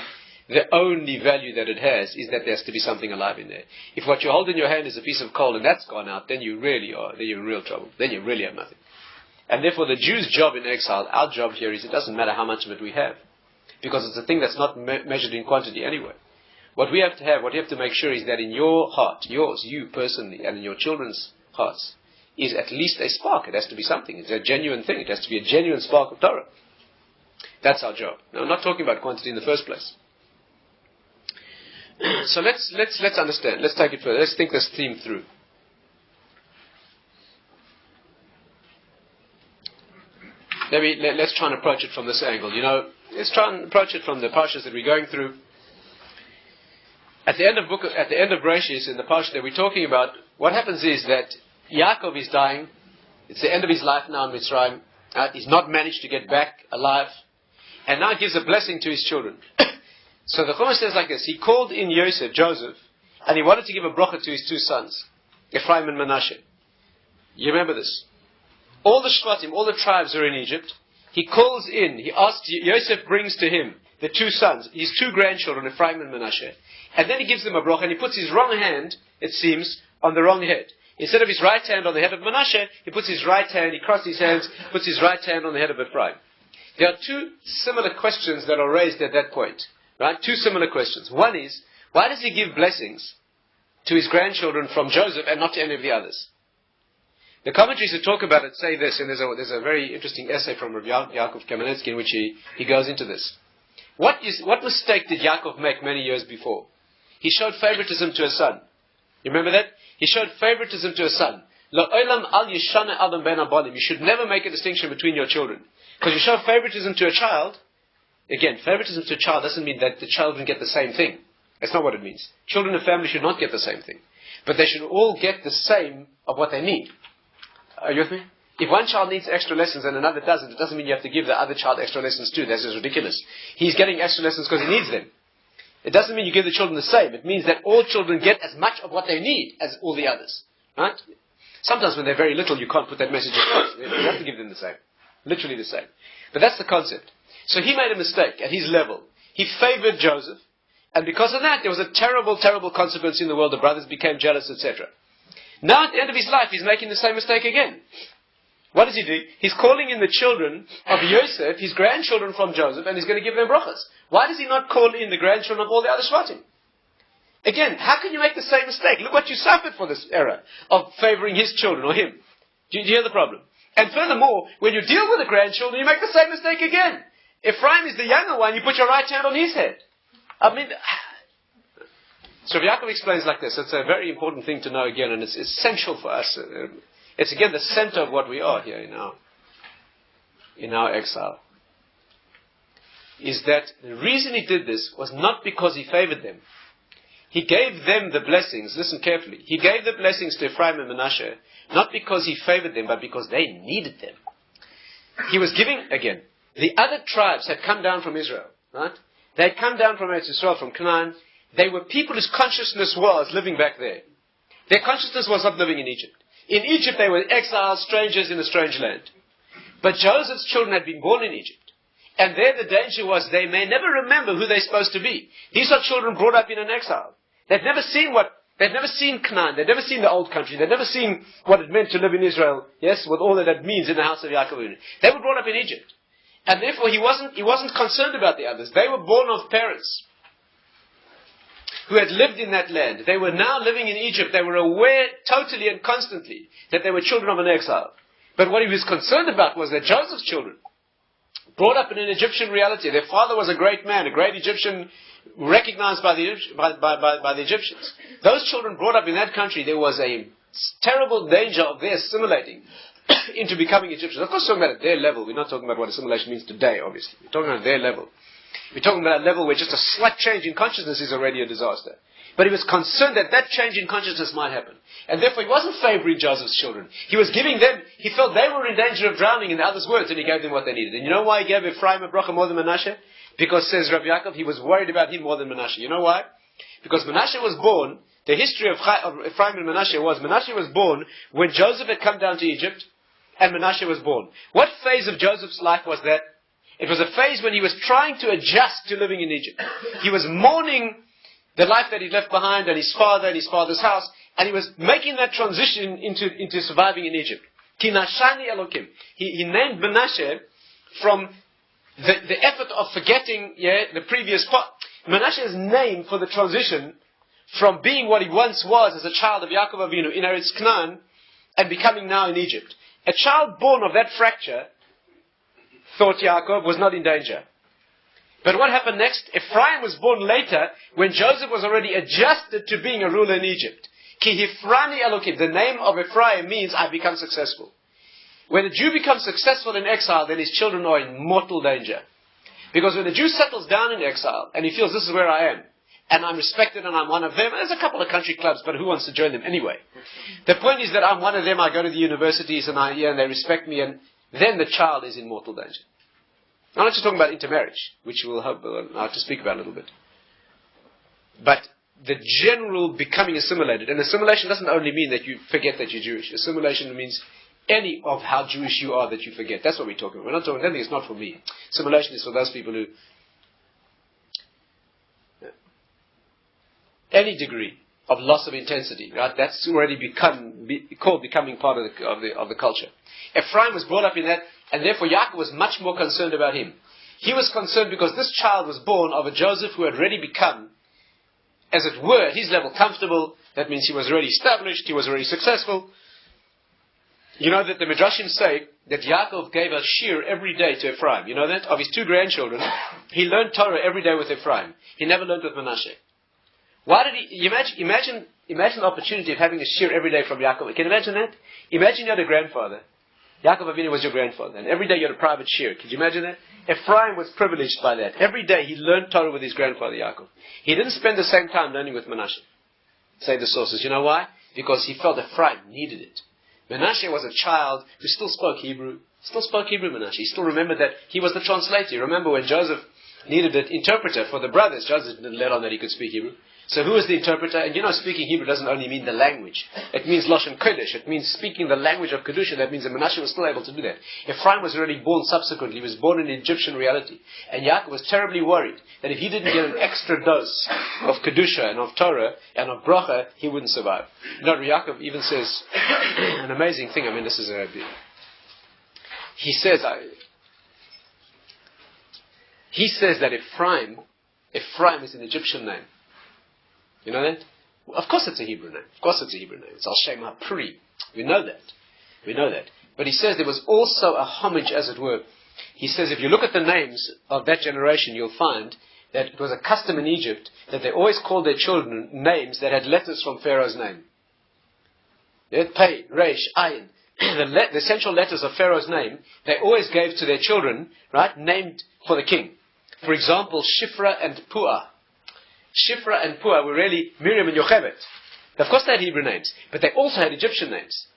Speaker 1: the only value that it has is that there has to be something alive in there. If what you hold in your hand is a piece of coal and that's gone out, then you're in real trouble. Then you really have nothing. And therefore the Jew's job in exile, our job here is, it doesn't matter how much of it we have. Because it's a thing that's not measured in quantity anyway. What you have to make sure is that in your heart, yours, you personally, and in your children's hearts, is at least a spark. It has to be something. It's a genuine thing. It has to be a genuine spark of Torah. That's our job. Now, I'm not talking about quantity in the first place. So let's understand. Let's take it further. Let's think this theme through. Let's try and approach it from this angle. Let's try and approach it from the parshas that we're going through. At the end of Bereshis, in the parsha that we're talking about, what happens is that Yaakov is dying. It's the end of his life now in Mitzrayim. He's not managed to get back alive, and now gives a blessing to his children. So the Chumash says like this: he called in Joseph, and he wanted to give a bracha to his two sons, Ephraim and Manasseh. You remember this? All the Shvatim, all the tribes are in Egypt. He calls in. He asks. Yosef brings to him the two sons, his two grandchildren, Ephraim and Manasseh. And then he gives them a bracha, and he puts his wrong hand, it seems, on the wrong head. instead of his right hand on the head of Manasseh, he puts his right hand, he crosses his hands, puts his right hand on the head of Ephraim. There are two similar questions that are raised at that point. Right? Two similar questions. One is, why does he give blessings to his grandchildren from Joseph and not to any of the others? The commentaries that talk about it say this, and there's a very interesting essay from Rabbi Yaakov Kamenetsky in which he goes into this. What mistake did Yaakov make many years before? He showed favoritism to a son. You remember that? He showed favoritism to a son. You should never make a distinction between your children. Because you show favoritism to a child, again, favoritism to a child doesn't mean that the children get the same thing. That's not what it means. Children and family should not get the same thing. But they should all get the same of what they need. Are you with me? If one child needs extra lessons and another doesn't, it doesn't mean you have to give the other child extra lessons too. That's just ridiculous. He's getting extra lessons because he needs them. It doesn't mean you give the children the same. It means that all children get as much of what they need as all the others. Right? Sometimes when they're very little, you can't put that message across. You have to give them the same. Literally the same. But that's the concept. So he made a mistake at his level. He favored Joseph. And because of that, there was a terrible, terrible consequence in the world. The brothers became jealous, etc. Now at the end of his life, he's making the same mistake again. What does he do? He's calling in the children of Yosef, his grandchildren from Joseph, and he's going to give them brachas. Why does he not call in the grandchildren of all the other Shvatim? Again, how can you make the same mistake? Look what you suffered for this error of favoring his children or him. Do you hear the problem? And furthermore, when you deal with the grandchildren, you make the same mistake again. Ephraim is the younger one, you put your right hand on his head. I mean, so Yaakov explains like this. It's a very important thing to know again, and it's essential for us. It's again the center of what we are here in our exile. Is that the reason he did this was not because he favored them. He gave them the blessings, listen carefully, he gave the blessings to Ephraim and Manasseh, not because he favored them, but because they needed them. He was giving, again, the other tribes had come down from Israel, right? They had come down from Eretz Yisrael, from Canaan. They were people whose consciousness was living back there. Their consciousness was not living in Egypt. In Egypt they were exiles, strangers in a strange land. But Joseph's children had been born in Egypt. And there the danger was they may never remember who they're supposed to be. These are children brought up in an exile. They'd never seen Canaan. They'd never seen the old country. They'd never seen what it meant to live in Israel. Yes, with all that it means in the house of Yaakov. They were brought up in Egypt. And therefore he wasn't concerned about the others. They were born of parents who had lived in that land. They were now living in Egypt. They were aware totally and constantly that they were children of an exile. But what he was concerned about was that Joseph's children, brought up in an Egyptian reality, their father was a great man, a great Egyptian, recognized by the Egyptians. Those children brought up in that country, there was a terrible danger of their assimilating into becoming Egyptians. Of course, we're talking about at their level. We're not talking about what assimilation means today, obviously. We're talking about their level. We're talking about a level where just a slight change in consciousness is already a disaster. But he was concerned that that change in consciousness might happen. And therefore he wasn't favoring Joseph's children. He was giving them, he felt they were in danger of drowning in the others' words, and he gave them what they needed. And you know why he gave Ephraim a bracha more than Manasseh? Because, says Rabbi Yaakov, he was worried about him more than Manasseh. You know why? Because Manasseh was born, the history of Ephraim and Manasseh was born when Joseph had come down to Egypt, and Manasseh was born. What phase of Joseph's life was that? It was a phase when he was trying to adjust to living in Egypt. He was mourning the life that he left behind, and his father and his father's house, and he was making that transition into surviving in Egypt. Kinashani Elokim. He named Manasseh from the effort of forgetting the previous part. Manasseh's name for the transition from being what he once was as a child of Yaakov Avinu in Eretz Canaan and becoming now in Egypt. A child born of that fracture, thought Yaakov, was not in danger. But what happened next? Ephraim was born later when Joseph was already adjusted to being a ruler in Egypt. Ki Hifrani Elokim. The name of Ephraim means I become successful. When a Jew becomes successful in exile, then his children are in mortal danger. Because when a Jew settles down in exile and he feels this is where I am, and I'm respected and I'm one of them, there's a couple of country clubs, but who wants to join them anyway? The point is that I'm one of them, I go to the universities and and they respect me, and then the child is in mortal danger. I'm not just talking about intermarriage, which we'll have to speak about a little bit. But the general becoming assimilated. And assimilation doesn't only mean that you forget that you're Jewish. Assimilation means any of how Jewish you are that you forget. That's what we're talking about. We're not talking, anything is not for me. Assimilation is for those people who, any degree of loss of intensity, right? That's already called becoming part of the culture. Ephraim was brought up in that, and therefore Yaakov was much more concerned about him. He was concerned because this child was born of a Joseph who had already become, as it were, at his level, comfortable. That means he was already established, he was already successful. You know that the Midrashim say that Yaakov gave a shir every day to Ephraim. You know that? Of his 2 grandchildren, he learned Torah every day with Ephraim. He never learned with Manasseh. Why did he? Imagine the opportunity of having a shir every day from Yaakov. Can you imagine that? Imagine you had a grandfather. Yaakov Avinu was your grandfather, and every day you had a private shir. Could you imagine that? Ephraim was privileged by that. Every day he learned Torah with his grandfather Yaakov. He didn't spend the same time learning with Manasseh. Say the sources. You know why? Because he felt Ephraim needed it. Manasseh was a child who still spoke Hebrew. Manasseh. He still remembered that he was the translator. You remember when Joseph needed an interpreter for the brothers, Joseph didn't let on that he could speak Hebrew. So who was the interpreter? And you know, speaking Hebrew doesn't only mean the language. It means Lashon Kodesh. It means speaking the language of Kedusha. That means that Manasseh was still able to do that. Ephraim was already born subsequently. He was born in Egyptian reality. And Yaakov was terribly worried that if he didn't get an extra dose of Kedusha and of Torah and of Bracha, he wouldn't survive. You know, Yaakov even says an amazing thing. I mean, this is a... He says that Ephraim is an Egyptian name. You know that? Well, of course it's a Hebrew name. It's Al Shem HaPri. We know that. But he says there was also a homage, as it were. He says if you look at the names of that generation, you'll find that it was a custom in Egypt that they always called their children names that had letters from Pharaoh's name. Pei, Resh, Ayin. The essential letters of Pharaoh's name, they always gave to their children, right, named for the king. For example, Shifra and Puah. Shifra and Puah were really Miriam and Yocheved. Of course they had Hebrew names, but they also had Egyptian names.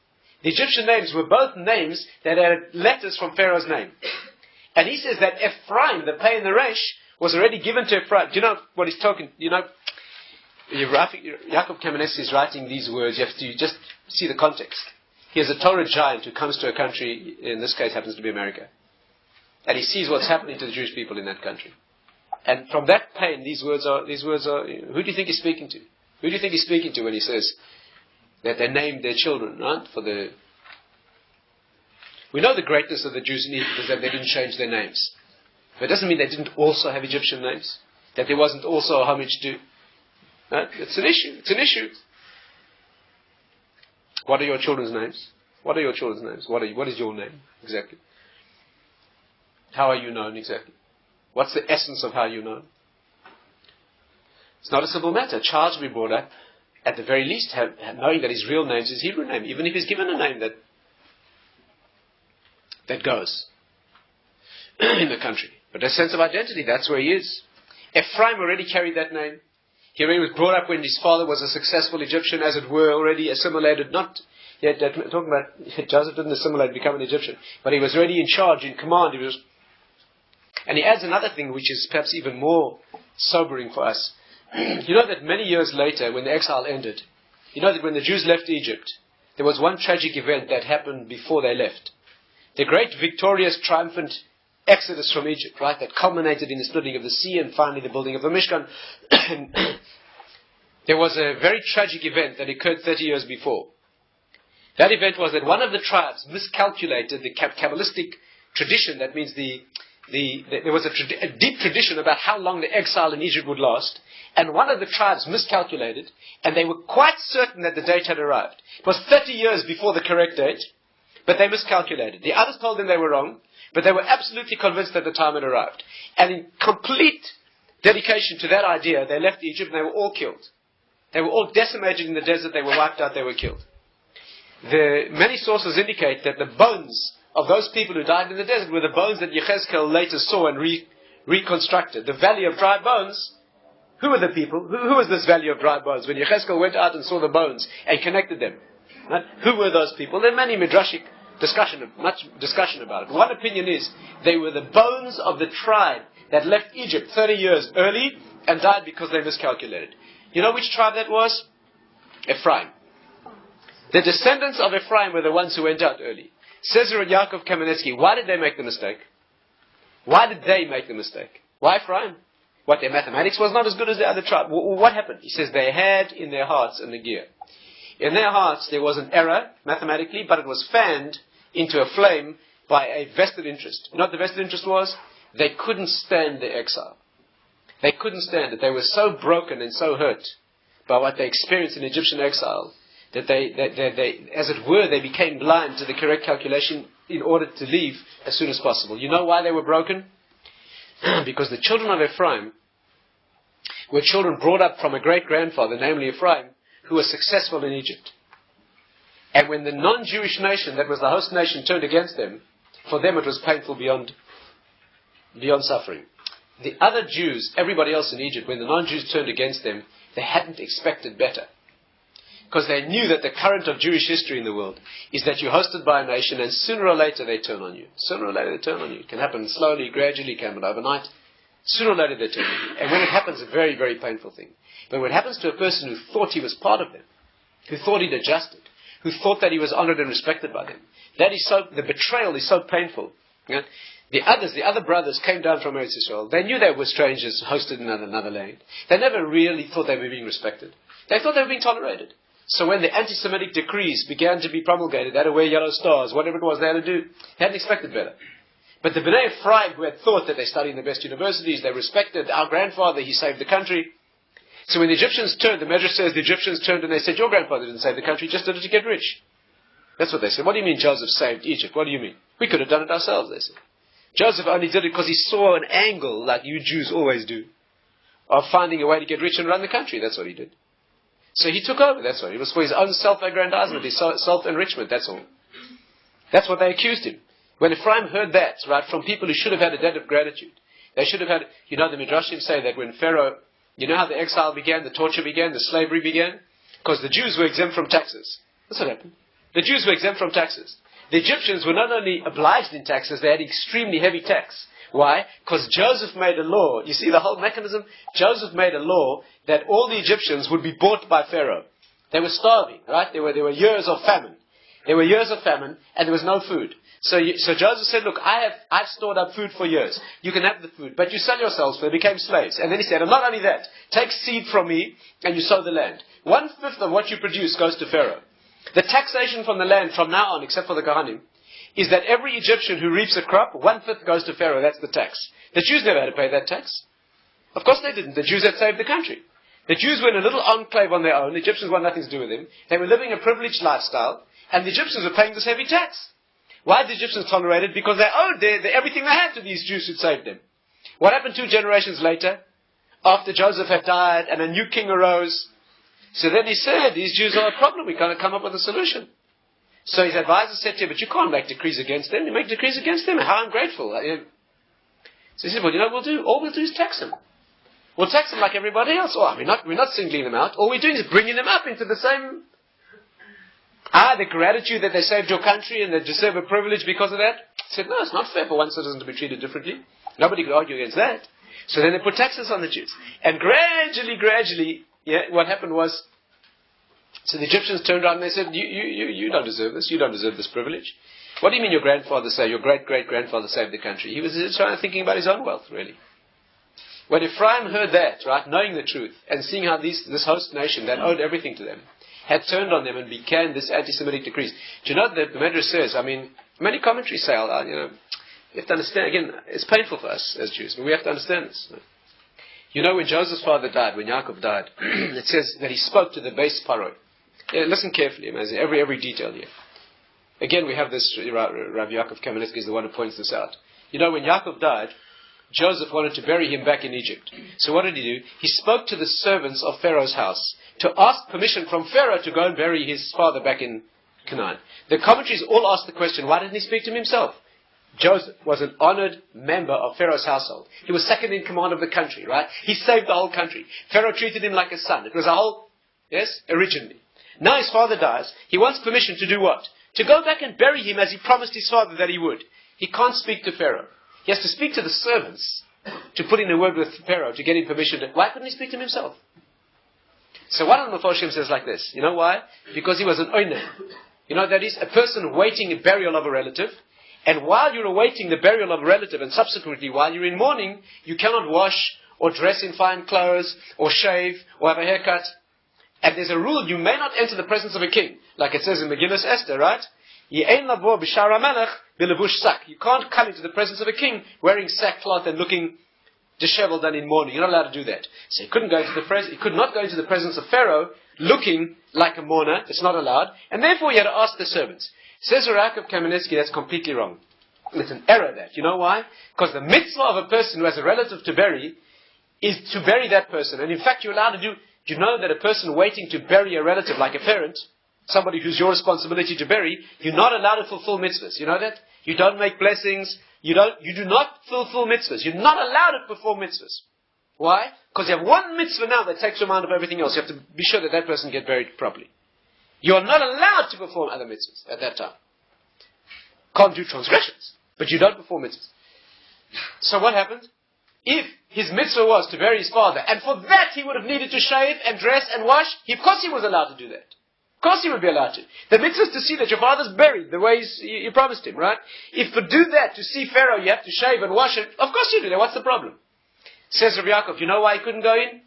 Speaker 1: The Egyptian names were both names that had letters from Pharaoh's name. And he says that Ephraim, the Pei and the Resh, was already given to Ephraim. Do you know what he's talking? You know, Yaakov Kamenetsky is writing these words. You have to just see the context. He is a Torah giant who comes to a country, in this case happens to be America. And he sees what's happening to the Jewish people in that country. And from that pain, these words are, who do you think he's speaking to? Who do you think he's speaking to when he says that they named their children, right? We know the greatness of the Jews in Egypt is that they didn't change their names. But it doesn't mean they didn't also have Egyptian names. That there wasn't also a homage to. Right? It's an issue. What are your children's names? What is your name, exactly? How are you known, exactly? What's the essence of how you know? It's not a simple matter. A child should be brought up, at the very least, knowing that his real name is his Hebrew name, even if he's given a name that goes in the country. But a sense of identity, that's where he is. Ephraim already carried that name. He already was brought up when his father was a successful Egyptian, as it were, already assimilated. Not yet talking about Joseph didn't assimilate, become an Egyptian, but he was already in charge, in command. And he adds another thing which is perhaps even more sobering for us. You know that many years later, when the exile ended, you know that when the Jews left Egypt, there was one tragic event that happened before they left. The great victorious, triumphant exodus from Egypt, right, that culminated in the splitting of the sea and finally the building of the Mishkan. There was a very tragic event that occurred 30 years before. That event was that one of the tribes miscalculated the Kabbalistic tradition. That means there was a deep tradition about how long the exile in Egypt would last, and one of the tribes miscalculated, and they were quite certain that the date had arrived. It was 30 years before the correct date, but they miscalculated. The others told them they were wrong, but they were absolutely convinced that the time had arrived. And in complete dedication to that idea, they left Egypt and they were all killed. They were all decimated in the desert, they were wiped out, they were killed. Many sources indicate that the bones of those people who died in the desert were the bones that Yechezkel later saw and reconstructed. The valley of dry bones. Who were the people? Who was this valley of dry bones? When Yechezkel went out and saw the bones and connected them. Right? Who were those people? There are many midrashic much discussion about it. One opinion is they were the bones of the tribe that left Egypt 30 years early and died because they miscalculated. You know which tribe that was? Ephraim. The descendants of Ephraim were the ones who went out early. Says Yaakov Kamenetsky, why did they make the mistake? Why Ephraim? What, their mathematics was not as good as the other tribe? What happened? He says they had in their hearts a nagir. In their hearts there was an error, mathematically, but it was fanned into a flame by a vested interest. You know what the vested interest was? They couldn't stand the exile. They couldn't stand it. They were so broken and so hurt by what they experienced in Egyptian exile that they, as it were, they became blind to the correct calculation in order to leave as soon as possible. You know why they were broken? Because the children of Ephraim were children brought up from a great-grandfather, namely Ephraim, who was successful in Egypt. And when the non-Jewish nation, that was the host nation, turned against them, for them it was painful beyond suffering. The other Jews, everybody else in Egypt, when the non-Jews turned against them, they hadn't expected better. Because they knew that the current of Jewish history in the world is that you're hosted by a nation and sooner or later they turn on you. Sooner or later they turn on you. It can happen slowly, gradually, it can happen overnight. Sooner or later they turn on you. And when it happens, it's a very, very painful thing. But when it happens to a person who thought he was part of them, who thought he'd adjusted, who thought that he was honored and respected by them, the betrayal is so painful. You know? The other brothers came down from Eretz Israel. They knew they were strangers hosted in another land. They never really thought they were being respected. They thought they were being tolerated. So when the anti-Semitic decrees began to be promulgated, they had to wear yellow stars, whatever it was they had to do, they hadn't expected better. But the Bnei Ephraim, who had thought that they studied in the best universities, they respected our grandfather, he saved the country. So when the Egyptians turned, the Medrash says the Egyptians turned and they said, your grandfather didn't save the country, just did it to get rich. That's what they said. What do you mean Joseph saved Egypt? What do you mean? We could have done it ourselves, they said. Joseph only did it because he saw an angle, like you Jews always do, of finding a way to get rich and run the country. That's what he did. So he took over, that's all. It was for his own self-aggrandizement, his self-enrichment, that's all. That's what they accused him. When Ephraim heard that, right, from people who should have had a debt of gratitude, they should have had, you know, the Midrashim say that when Pharaoh, you know how the exile began, the torture began, the slavery began? Because the Jews were exempt from taxes. That's what happened. The Jews were exempt from taxes. The Egyptians were not only obliged in taxes, they had extremely heavy tax. Why? Because Joseph made a law. You see the whole mechanism? Joseph made a law that all the Egyptians would be bought by Pharaoh. They were starving, right? There were years of famine. There were years of famine, and there was no food. So Joseph said, look, I've stored up food for years. You can have the food, but you sell yourselves, for they became slaves. And then he said, and not only that, take seed from me, and you sow the land. 1/5 of what you produce goes to Pharaoh. The taxation from the land from now on, except for the Kohanim, is that every Egyptian who reaps a crop, 1/5 goes to Pharaoh. That's the tax. The Jews never had to pay that tax. Of course they didn't. The Jews had saved the country. The Jews were in a little enclave on their own. The Egyptians wanted nothing to do with them. They were living a privileged lifestyle, and the Egyptians were paying this heavy tax. Why did the Egyptians tolerate it? Because they owed everything they had to these Jews who'd saved them. What happened 2 generations later? After Joseph had died and a new king arose. So then he said, these Jews are a problem. We can't come up with a solution. So his advisor said to him, but you can't make decrees against them. You make decrees against them. How ungrateful. So he said, well, you know what we'll do? All we'll do is tax them. We'll tax them like everybody else. Oh, we're not singling them out. All we're doing is bringing them up into the same... the gratitude that they saved your country and they deserve a privilege because of that. He said, no, it's not fair for one citizen to be treated differently. Nobody could argue against that. So then they put taxes on the Jews. And gradually, what happened was, so the Egyptians turned around and they said, you don't deserve this. You don't deserve this privilege. What do you mean your grandfather saved, your great-great-grandfather saved the country? He was thinking about his own wealth, really. When Ephraim heard that, right, knowing the truth, and seeing how this host nation that owed everything to them, had turned on them and began this anti-Semitic decrees. Do you know that the Medrash says, many commentaries say, you have to understand, again, it's painful for us as Jews, but we have to understand this. You know, when Joseph's father died, when Yaakov died, it says that he spoke to the base Paroi. Listen carefully, amazing, every detail here. Again, we have this, Rabbi Yaakov Kamenetsky is the one who points this out. You know, when Yaakov died, Joseph wanted to bury him back in Egypt. So what did he do? He spoke to the servants of Pharaoh's house to ask permission from Pharaoh to go and bury his father back in Canaan. The commentaries all ask the question, why didn't he speak to him himself? Joseph was an honored member of Pharaoh's household. He was second in command of the country, right? He saved the whole country. Pharaoh treated him like a son. It was a whole, originally. Now his father dies. He wants permission to do what? To go back and bury him as he promised his father that he would. He can't speak to Pharaoh. He has to speak to the servants to put in a word with Pharaoh to get him permission. Why couldn't he speak to him himself? So one of the Mefarshim says like this. You know why? Because he was an oiner. You know, that is a person awaiting a burial of a relative. And while you're awaiting the burial of a relative, and subsequently while you're in mourning, you cannot wash or dress in fine clothes, or shave, or have a haircut. And there's a rule, you may not enter the presence of a king. Like it says in Megillas Esther, right? You can't come into the presence of a king wearing sackcloth and looking disheveled and in mourning. You're not allowed to do that. So he could not go into the presence of Pharaoh looking like a mourner. It's not allowed. And therefore he had to ask the servants. Says Yaakov Kamenetsky, that's completely wrong. It's an error that. You know why? Because the mitzvah of a person who has a relative to bury is to bury that person. And in fact you're allowed to do you know that a person waiting to bury a relative like a parent, somebody who's your responsibility to bury, you're not allowed to fulfill mitzvahs. You know that? You don't make blessings. You do not fulfill mitzvahs. You're not allowed to perform mitzvahs. Why? Because you have one mitzvah now that takes your mind off everything else. You have to be sure that that person gets buried properly. You are not allowed to perform other mitzvahs at that time. Can't do transgressions. But you don't perform mitzvahs. So what happened? If his mitzvah was to bury his father, and for that he would have needed to shave and dress and wash, of course he was allowed to do that. Of course he would be allowed to. The mitzvah is to see that your father's buried the way you promised him, right? If to do that, to see Pharaoh, you have to shave and wash it, of course you do that. What's the problem? Says Rabbi Yaakov, you know why he couldn't go in?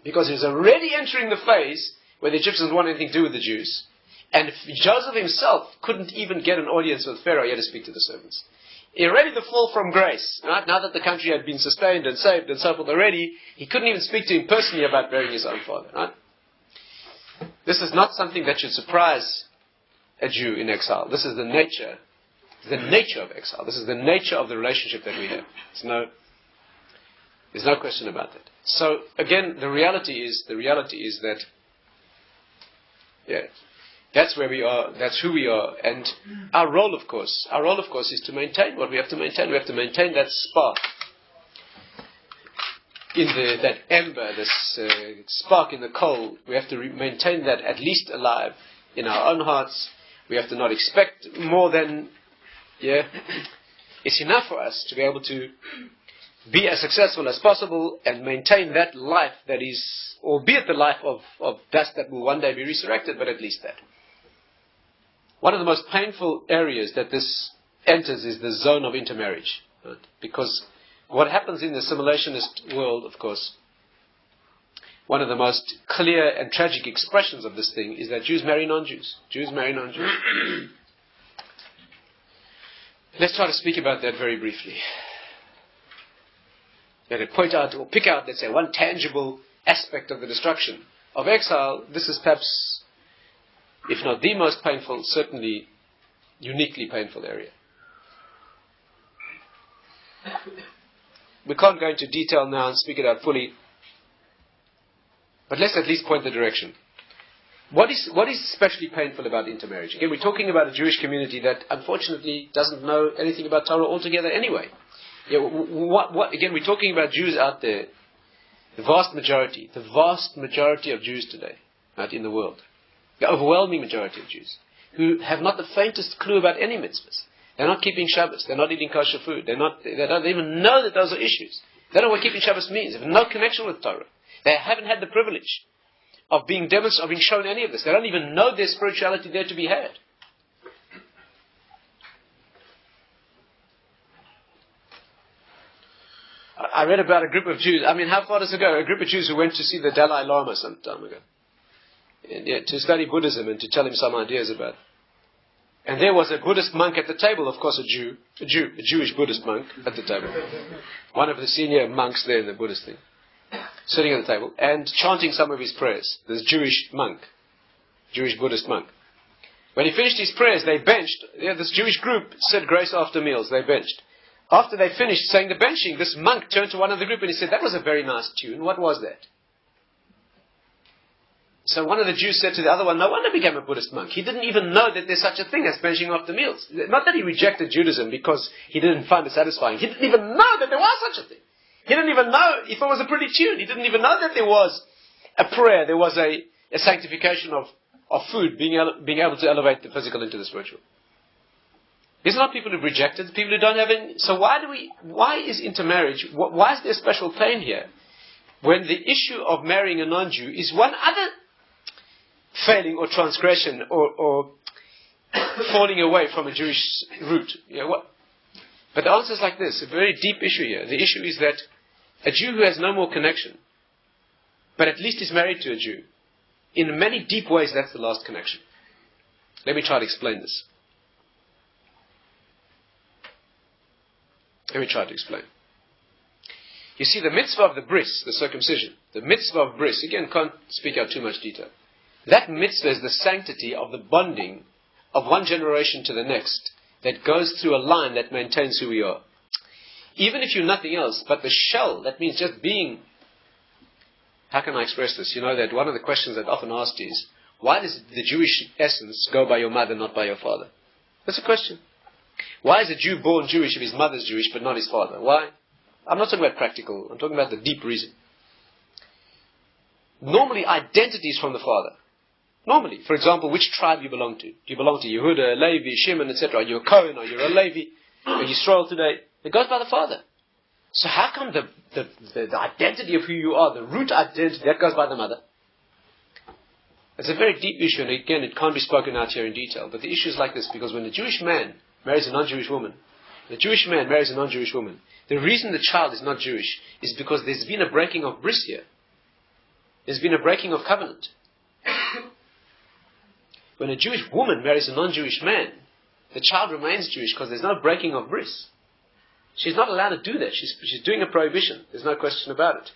Speaker 1: Because he was already entering the phase where the Egyptians didn't want anything to do with the Jews. And Joseph himself couldn't even get an audience with Pharaoh, he had to speak to the servants. Already the fall from grace, right? Now that the country had been sustained and saved and so forth already, he couldn't even speak to him personally about burying his own father, right? This is not something that should surprise a Jew in exile. This is the nature of exile. This is the nature of the relationship that we have. There's no question about that. So again, the reality is that, that's where we are, that's who we are, and our role of course is to maintain what we have to maintain. We have to maintain that spark in that ember, this spark in the coal. We have to maintain that at least alive in our own hearts. We have to not expect more than, it's enough for us to be able to be as successful as possible and maintain that life that is, albeit the life of dust that will one day be resurrected, but at least that. One of the most painful areas that this enters is the zone of intermarriage. Right? Because what happens in the assimilationist world, of course, one of the most clear and tragic expressions of this thing is that Jews marry non-Jews. Jews marry non-Jews. Let's try to speak about that very briefly. And to point out or pick out, let's say, one tangible aspect of the destruction of exile. This is perhaps, if not the most painful, certainly uniquely painful area. We can't go into detail now and speak it out fully, but let's at least point the direction. What is especially painful about intermarriage? Again, we're talking about a Jewish community that unfortunately doesn't know anything about Torah altogether anyway. Again, we're talking about Jews out there, the vast majority of Jews today, out in the world. The overwhelming majority of Jews, who have not the faintest clue about any mitzvahs. They're not keeping Shabbos. They're not eating kosher food. They don't even know that those are issues. They don't know what keeping Shabbos means. They have no connection with Torah. They haven't had the privilege of being shown any of this. They don't even know there's spirituality there to be had. I read about a group of Jews. I mean, how far does it go? A group of Jews who went to see the Dalai Lama some time ago. To study Buddhism and to tell him some ideas about it. And there was a Buddhist monk at the table, of course a Jewish Buddhist monk at the table. One of the senior monks there in the Buddhist thing. Sitting at the table and chanting some of his prayers. This Jewish Buddhist monk. When he finished his prayers, they benched. This Jewish group said grace after meals. They benched. After they finished saying the benching, this monk turned to one of the group and he said, "That was a very nice tune. What was that?" So one of the Jews said to the other one, "No wonder he became a Buddhist monk. He didn't even know that there's such a thing as benching after meals." Not that he rejected Judaism because he didn't find it satisfying. He didn't even know that there was such a thing. He didn't even know if it was a pretty tune. He didn't even know that there was a prayer. There was a sanctification of food, being able to elevate the physical into the spiritual. These are not people who've rejected, people who don't have any. So why is intermarriage, why is there special pain here? When the issue of marrying a non-Jew is one other failing or transgression or falling away from a Jewish root. But the answer is like this, a very deep issue here. The issue is that A Jew who has no more connection, but at least is married to a Jew. In many deep ways, that's the last connection. Let me try to explain this. Let me try to explain. You see, the mitzvah of the bris, the circumcision, the mitzvah of bris, again, can't speak out too much detail. That mitzvah is the sanctity of the bonding of one generation to the next that goes through a line that maintains who we are. Even if you're nothing else, but the shell, that means just being. How can I express this? You know that one of the questions that often asked is, why does the Jewish essence go by your mother, not by your father? That's a question. Why is a Jew born Jewish if his mother's Jewish, but not his father? Why? I'm not talking about practical, I'm talking about the deep reason. Normally, identity is from the father. Normally, for example, which tribe you belong to. Do you belong to Yehuda, Levi, Shimon, etc.? Are you a Cohen, or you're a Levi? Are you Yisrael today? It goes by the father. So how come the identity of who you are, the root identity, that goes by the mother? It's a very deep issue, and again, it can't be spoken out here in detail. But the issue is like this, because when a Jewish man marries a non-Jewish woman, the Jewish man marries a non-Jewish woman, the reason the child is not Jewish is because there's been a breaking of bris here. There's been a breaking of covenant. When a Jewish woman marries a non-Jewish man, the child remains Jewish because there's no breaking of bris. She's not allowed to do that. She's doing a prohibition. There's no question about it.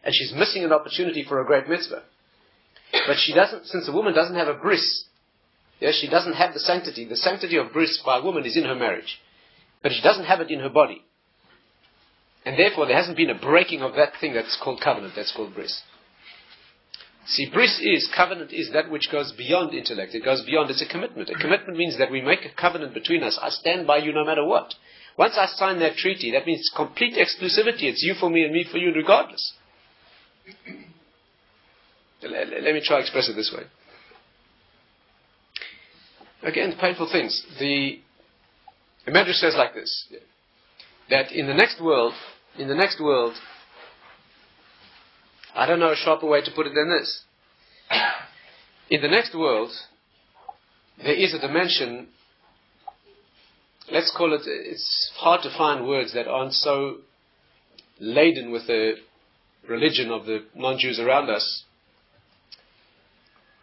Speaker 1: And she's missing an opportunity for a great mitzvah. But she doesn't, since a woman doesn't have a bris, she doesn't have the sanctity. The sanctity of bris by a woman is in her marriage. But she doesn't have it in her body. And therefore there hasn't been a breaking of that thing that's called covenant, that's called bris. See, covenant is that which goes beyond intellect. It goes beyond, it's a commitment. A commitment means that we make a covenant between us. I stand by you no matter what. Once I sign that treaty, that means complete exclusivity. It's you for me and me for you regardless. Let me try to express it this way. Again, painful things. The Medrash says like this, that in the next world, I don't know a sharper way to put it than this. In the next world, there is a dimension, let's call it, it's hard to find words that aren't so laden with the religion of the non-Jews around us,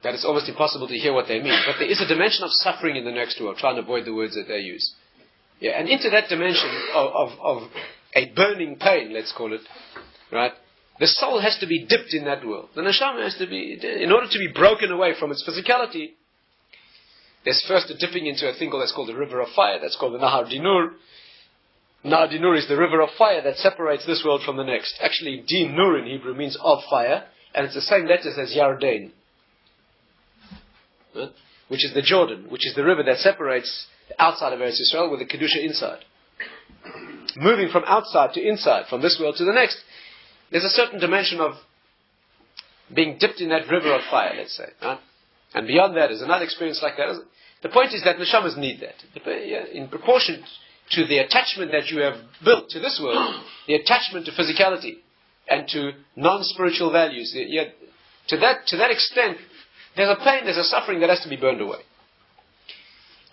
Speaker 1: that it's almost impossible to hear what they mean. But there is a dimension of suffering in the next world, trying to avoid the words that they use. And into that dimension of a burning pain, let's call it, right? The soul has to be dipped in that world. The neshama has to be, in order to be broken away from its physicality, there's first a dipping into a thing that's called the river of fire, that's called the Nahar Dinur. Nahar Dinur is the river of fire that separates this world from the next. Actually, Din Nur in Hebrew means of fire, and it's the same letters as Yarden, which is the Jordan, which is the river that separates the outside of Eretz Yisrael with the Kedusha inside. Moving from outside to inside, from this world to the next, there's a certain dimension of being dipped in that river of fire, let's say. Right? And beyond that is another experience like that. The point is that neshamas need that. In proportion to the attachment that you have built to this world, the attachment to physicality and to non-spiritual values, to that extent, there's a pain, there's a suffering that has to be burned away.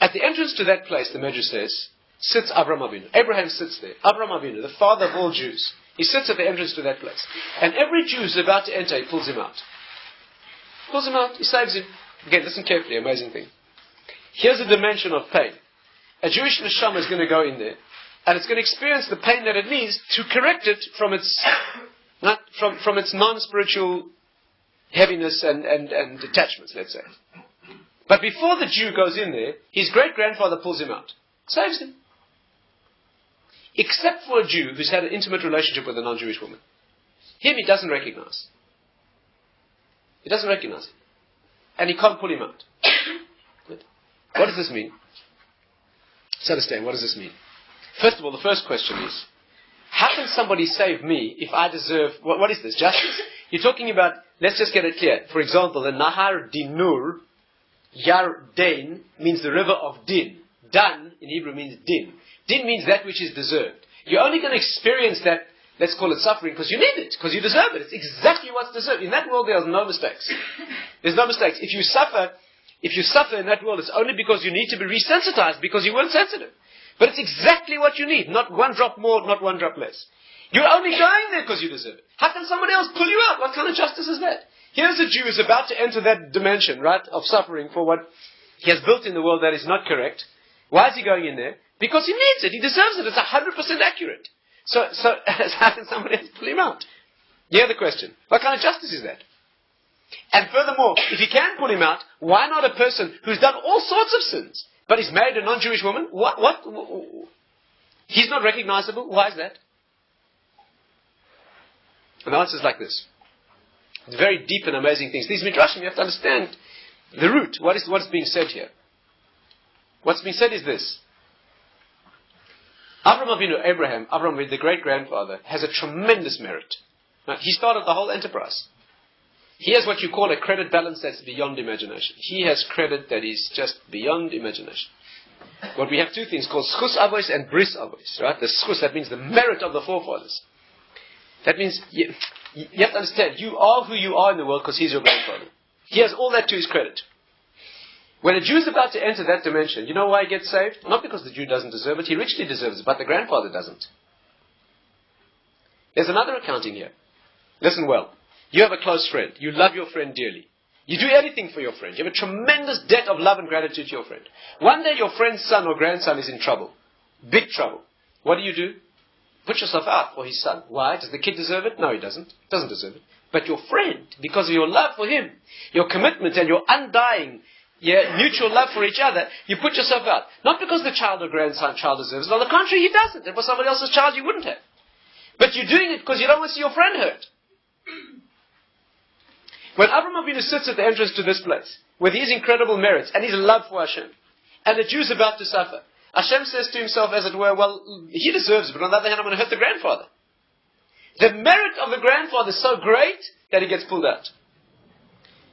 Speaker 1: At the entrance to that place, the Medrash says, sits Avraham Avinu. Abraham sits there. Avraham Avinu, the father of all Jews. He sits at the entrance to that place. And every Jew who's about to enter, he pulls him out. Pulls him out, he saves him. Again, listen carefully, amazing thing. Here's a dimension of pain. A Jewish neshama is going to go in there, and it's going to experience the pain that it needs to correct it from its non-spiritual heaviness and detachments, let's say. But before the Jew goes in there, his great-grandfather pulls him out. Saves him. Except for a Jew who's had an intimate relationship with a non-Jewish woman. Him he doesn't recognize. He doesn't recognize him. And he can't pull him out. What does this mean? Let's understand, what does this mean? First of all, the first question is, how can somebody save me if I deserve, what is this, justice? You're talking about, let's just get it clear. For example, the Nahar Dinur, Yarden, means the river of Din. Dan, in Hebrew, means Din. Din means that which is deserved. You're only going to experience that, let's call it suffering, because you need it, because you deserve it. It's exactly what's deserved. In that world, there's no mistakes. There's no mistakes. If you suffer in that world, it's only because you need to be resensitized, because you weren't sensitive. But it's exactly what you need. Not one drop more, not one drop less. You're only going there because you deserve it. How can somebody else pull you out? What kind of justice is that? Here's a Jew who's about to enter that dimension, right, of suffering for what he has built in the world that is not correct. Why is he going in there? Because he needs it. He deserves it. It's 100% accurate. So how can somebody else pull him out? You hear the question. What kind of justice is that? And furthermore, if he can pull him out, why not a person who's done all sorts of sins, but is married a non-Jewish woman? What? He's not recognizable. Why is that? And the answer is like this. It's very deep and amazing things. These midrashim, you have to understand the root. What is being said here? What's being said is this. Abraham, the great-grandfather, has a tremendous merit. Now, he started the whole enterprise. He has what you call a credit balance that's beyond imagination. He has credit that is just beyond imagination. But we have two things called schus avos and bris avos, right? The schus, that means the merit of the forefathers. That means you have to understand, you are who you are in the world because he's your grandfather. He has all that to his credit. When a Jew is about to enter that dimension, you know why he gets saved? Not because the Jew doesn't deserve it, he richly deserves it, but the grandfather doesn't. There's another accounting here. Listen well. You have a close friend. You love your friend dearly. You do anything for your friend. You have a tremendous debt of love and gratitude to your friend. One day your friend's son or grandson is in trouble. Big trouble. What do? Put yourself out for his son. Why? Does the kid deserve it? No, he doesn't. Doesn't deserve it. But your friend, because of your love for him, your commitment and your undying mutual love for each other, you put yourself out. Not because the child or grandson deserves it. On the contrary, he doesn't. If it was somebody else's child, you wouldn't have. But you're doing it because you don't want to see your friend hurt. When Avraham Avinu sits at the entrance to this place, with his incredible merits and his love for Hashem, and the Jew's about to suffer, Hashem says to himself, as it were, well, he deserves it, but on the other hand, I'm going to hurt the grandfather. The merit of the grandfather is so great that he gets pulled out.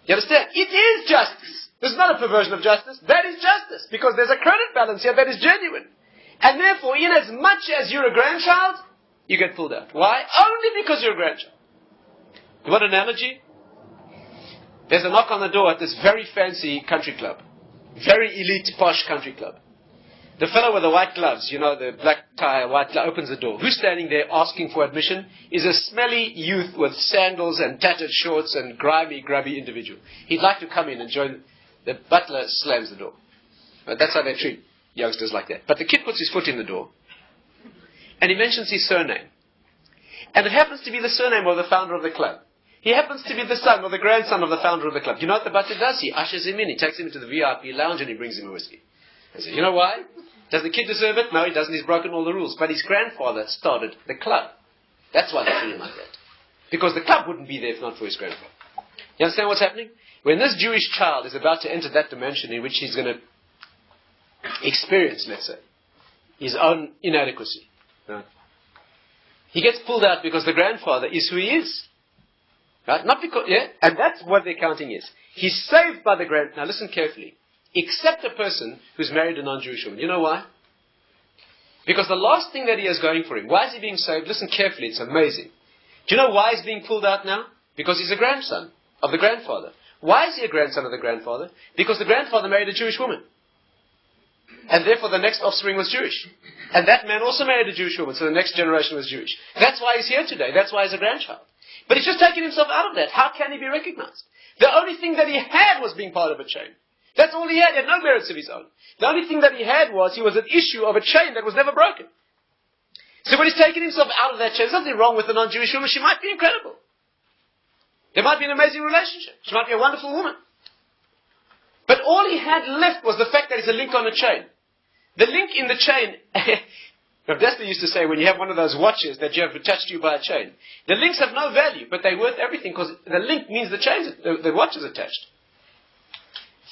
Speaker 1: You understand? It is justice. This is not a perversion of justice. That is justice, because there's a credit balance here that is genuine. And therefore, in as much as you're a grandchild, you get pulled out. Why? Only because you're a grandchild. What analogy? There's a knock on the door at this very fancy country club. Very elite, posh country club. The fellow with the white gloves, the black tie, white glove, opens the door. Who's standing there asking for admission is a smelly youth with sandals and tattered shorts and grimy, grubby individual. He'd like to come in and join. The butler slams the door. But that's how they treat youngsters like that. But the kid puts his foot in the door and he mentions his surname. And it happens to be the surname of the founder of the club. He happens to be the son or the grandson of the founder of the club. You know what the butler does? He ushers him in. He takes him into the VIP lounge and he brings him a whiskey. I say, you know why? Does the kid deserve it? No, he doesn't. He's broken all the rules. But his grandfather started the club. That's why they treat him like that. Because the club wouldn't be there if not for his grandfather. You understand what's happening? When this Jewish child is about to enter that dimension in which he's going to experience, let's say, his own inadequacy, right? He gets pulled out because the grandfather is who he is. Right? Not because, and that's what the accounting is. He's saved by the now listen carefully. Except a person who's married a non-Jewish woman. You know why? Because the last thing that he has going for him, why is he being saved? Listen carefully, it's amazing. Do you know why he's being pulled out now? Because he's a grandson of the grandfather. Why is he a grandson of the grandfather? Because the grandfather married a Jewish woman. And therefore the next offspring was Jewish. And that man also married a Jewish woman, so the next generation was Jewish. That's why he's here today. That's why he's a grandchild. But he's just taken himself out of that. How can he be recognized? The only thing that he had was being part of a chain. That's all he had. He had no merits of his own. The only thing that he had was he was an issue of a chain that was never broken. So when he's taken himself out of that chain, there's nothing wrong with a non-Jewish woman. She might be incredible. There might be an amazing relationship. She might be a wonderful woman. But all he had left was the fact that he's a link on a chain. The link in the chain, Rabbi used to say, when you have one of those watches that you have attached to you by a chain, the links have no value, but they're worth everything because the link means the watch is attached.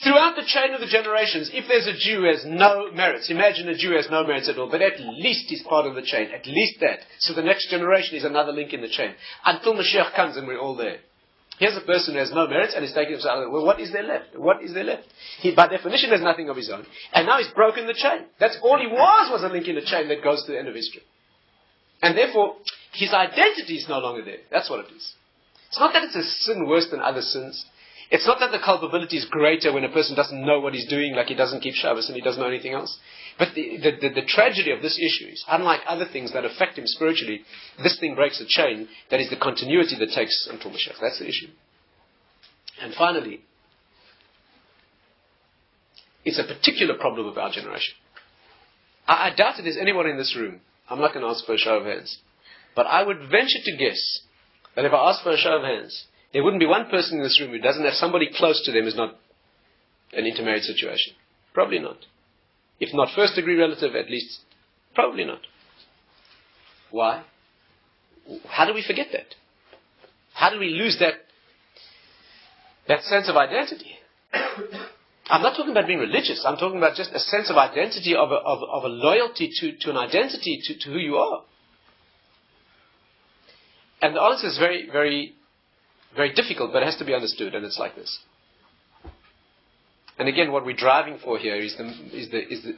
Speaker 1: Throughout the chain of the generations, if there's a Jew who has no merits, imagine a Jew who has no merits at all, but at least he's part of the chain, at least that. So the next generation is another link in the chain. Until Mashiach comes and we're all there. Here's a person who has no merits and he's taking himself out. Well, what is there left? What is there left? He, by definition, has nothing of his own. And now he's broken the chain. That's all he was a link in a chain that goes to the end of history. And therefore, his identity is no longer there. That's what it is. It's not that it's a sin worse than other sins. It's not that the culpability is greater when a person doesn't know what he's doing, like he doesn't keep Shabbos and he doesn't know anything else. But the tragedy of this issue is, unlike other things that affect him spiritually, this thing breaks a chain that is the continuity that takes until Mashiach. That's the issue. And finally, it's a particular problem of our generation. I doubt if there's anyone in this room, I'm not going to ask for a show of hands, but I would venture to guess that if I ask for a show of hands, there wouldn't be one person in this room who doesn't have somebody close to them who's not an intermarried situation. Probably not. If not first degree relative, at least, probably not. Why? How do we forget that? How do we lose that sense of identity? I'm not talking about being religious. I'm talking about just a sense of identity, of a loyalty to an identity, to who you are. And the answer is very, very, very difficult, but it has to be understood, and it's like this. And again, what we're driving for here is the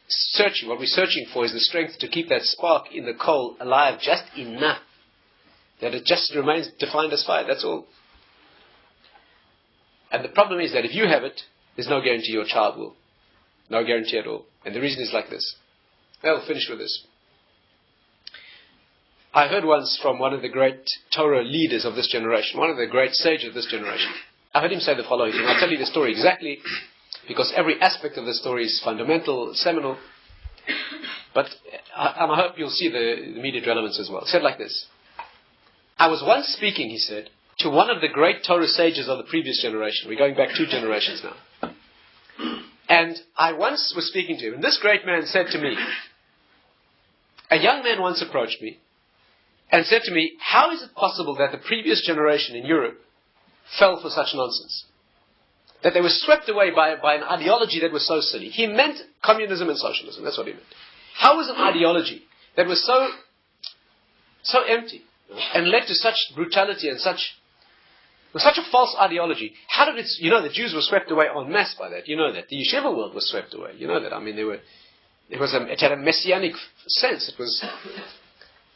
Speaker 1: searching. What we're searching for is the strength to keep that spark in the coal alive just enough that it just remains defined as fire. That's all. And the problem is that if you have it, there's no guarantee your child will. No guarantee at all. And the reason is like this. I'll finish with this. I heard once from one of the great Torah leaders of this generation, one of the great sages of this generation. I heard him say the following thing. I'll tell you the story exactly, because every aspect of the story is fundamental, seminal. But I hope you'll see the immediate relevance as well. He said like this. I was once speaking, he said, to one of the great Torah sages of the previous generation. We're going back 2 generations now. And I once was speaking to him, and this great man said to me, a young man once approached me and said to me, how is it possible that the previous generation in Europe fell for such nonsense? That they were swept away by an ideology that was so silly. He meant communism and socialism. That's what he meant. How was an ideology that was so empty and led to such brutality and such a false ideology? How did it, the Jews were swept away en masse by that. You know that. The yeshiva world was swept away. You know that. I mean, it had a messianic sense.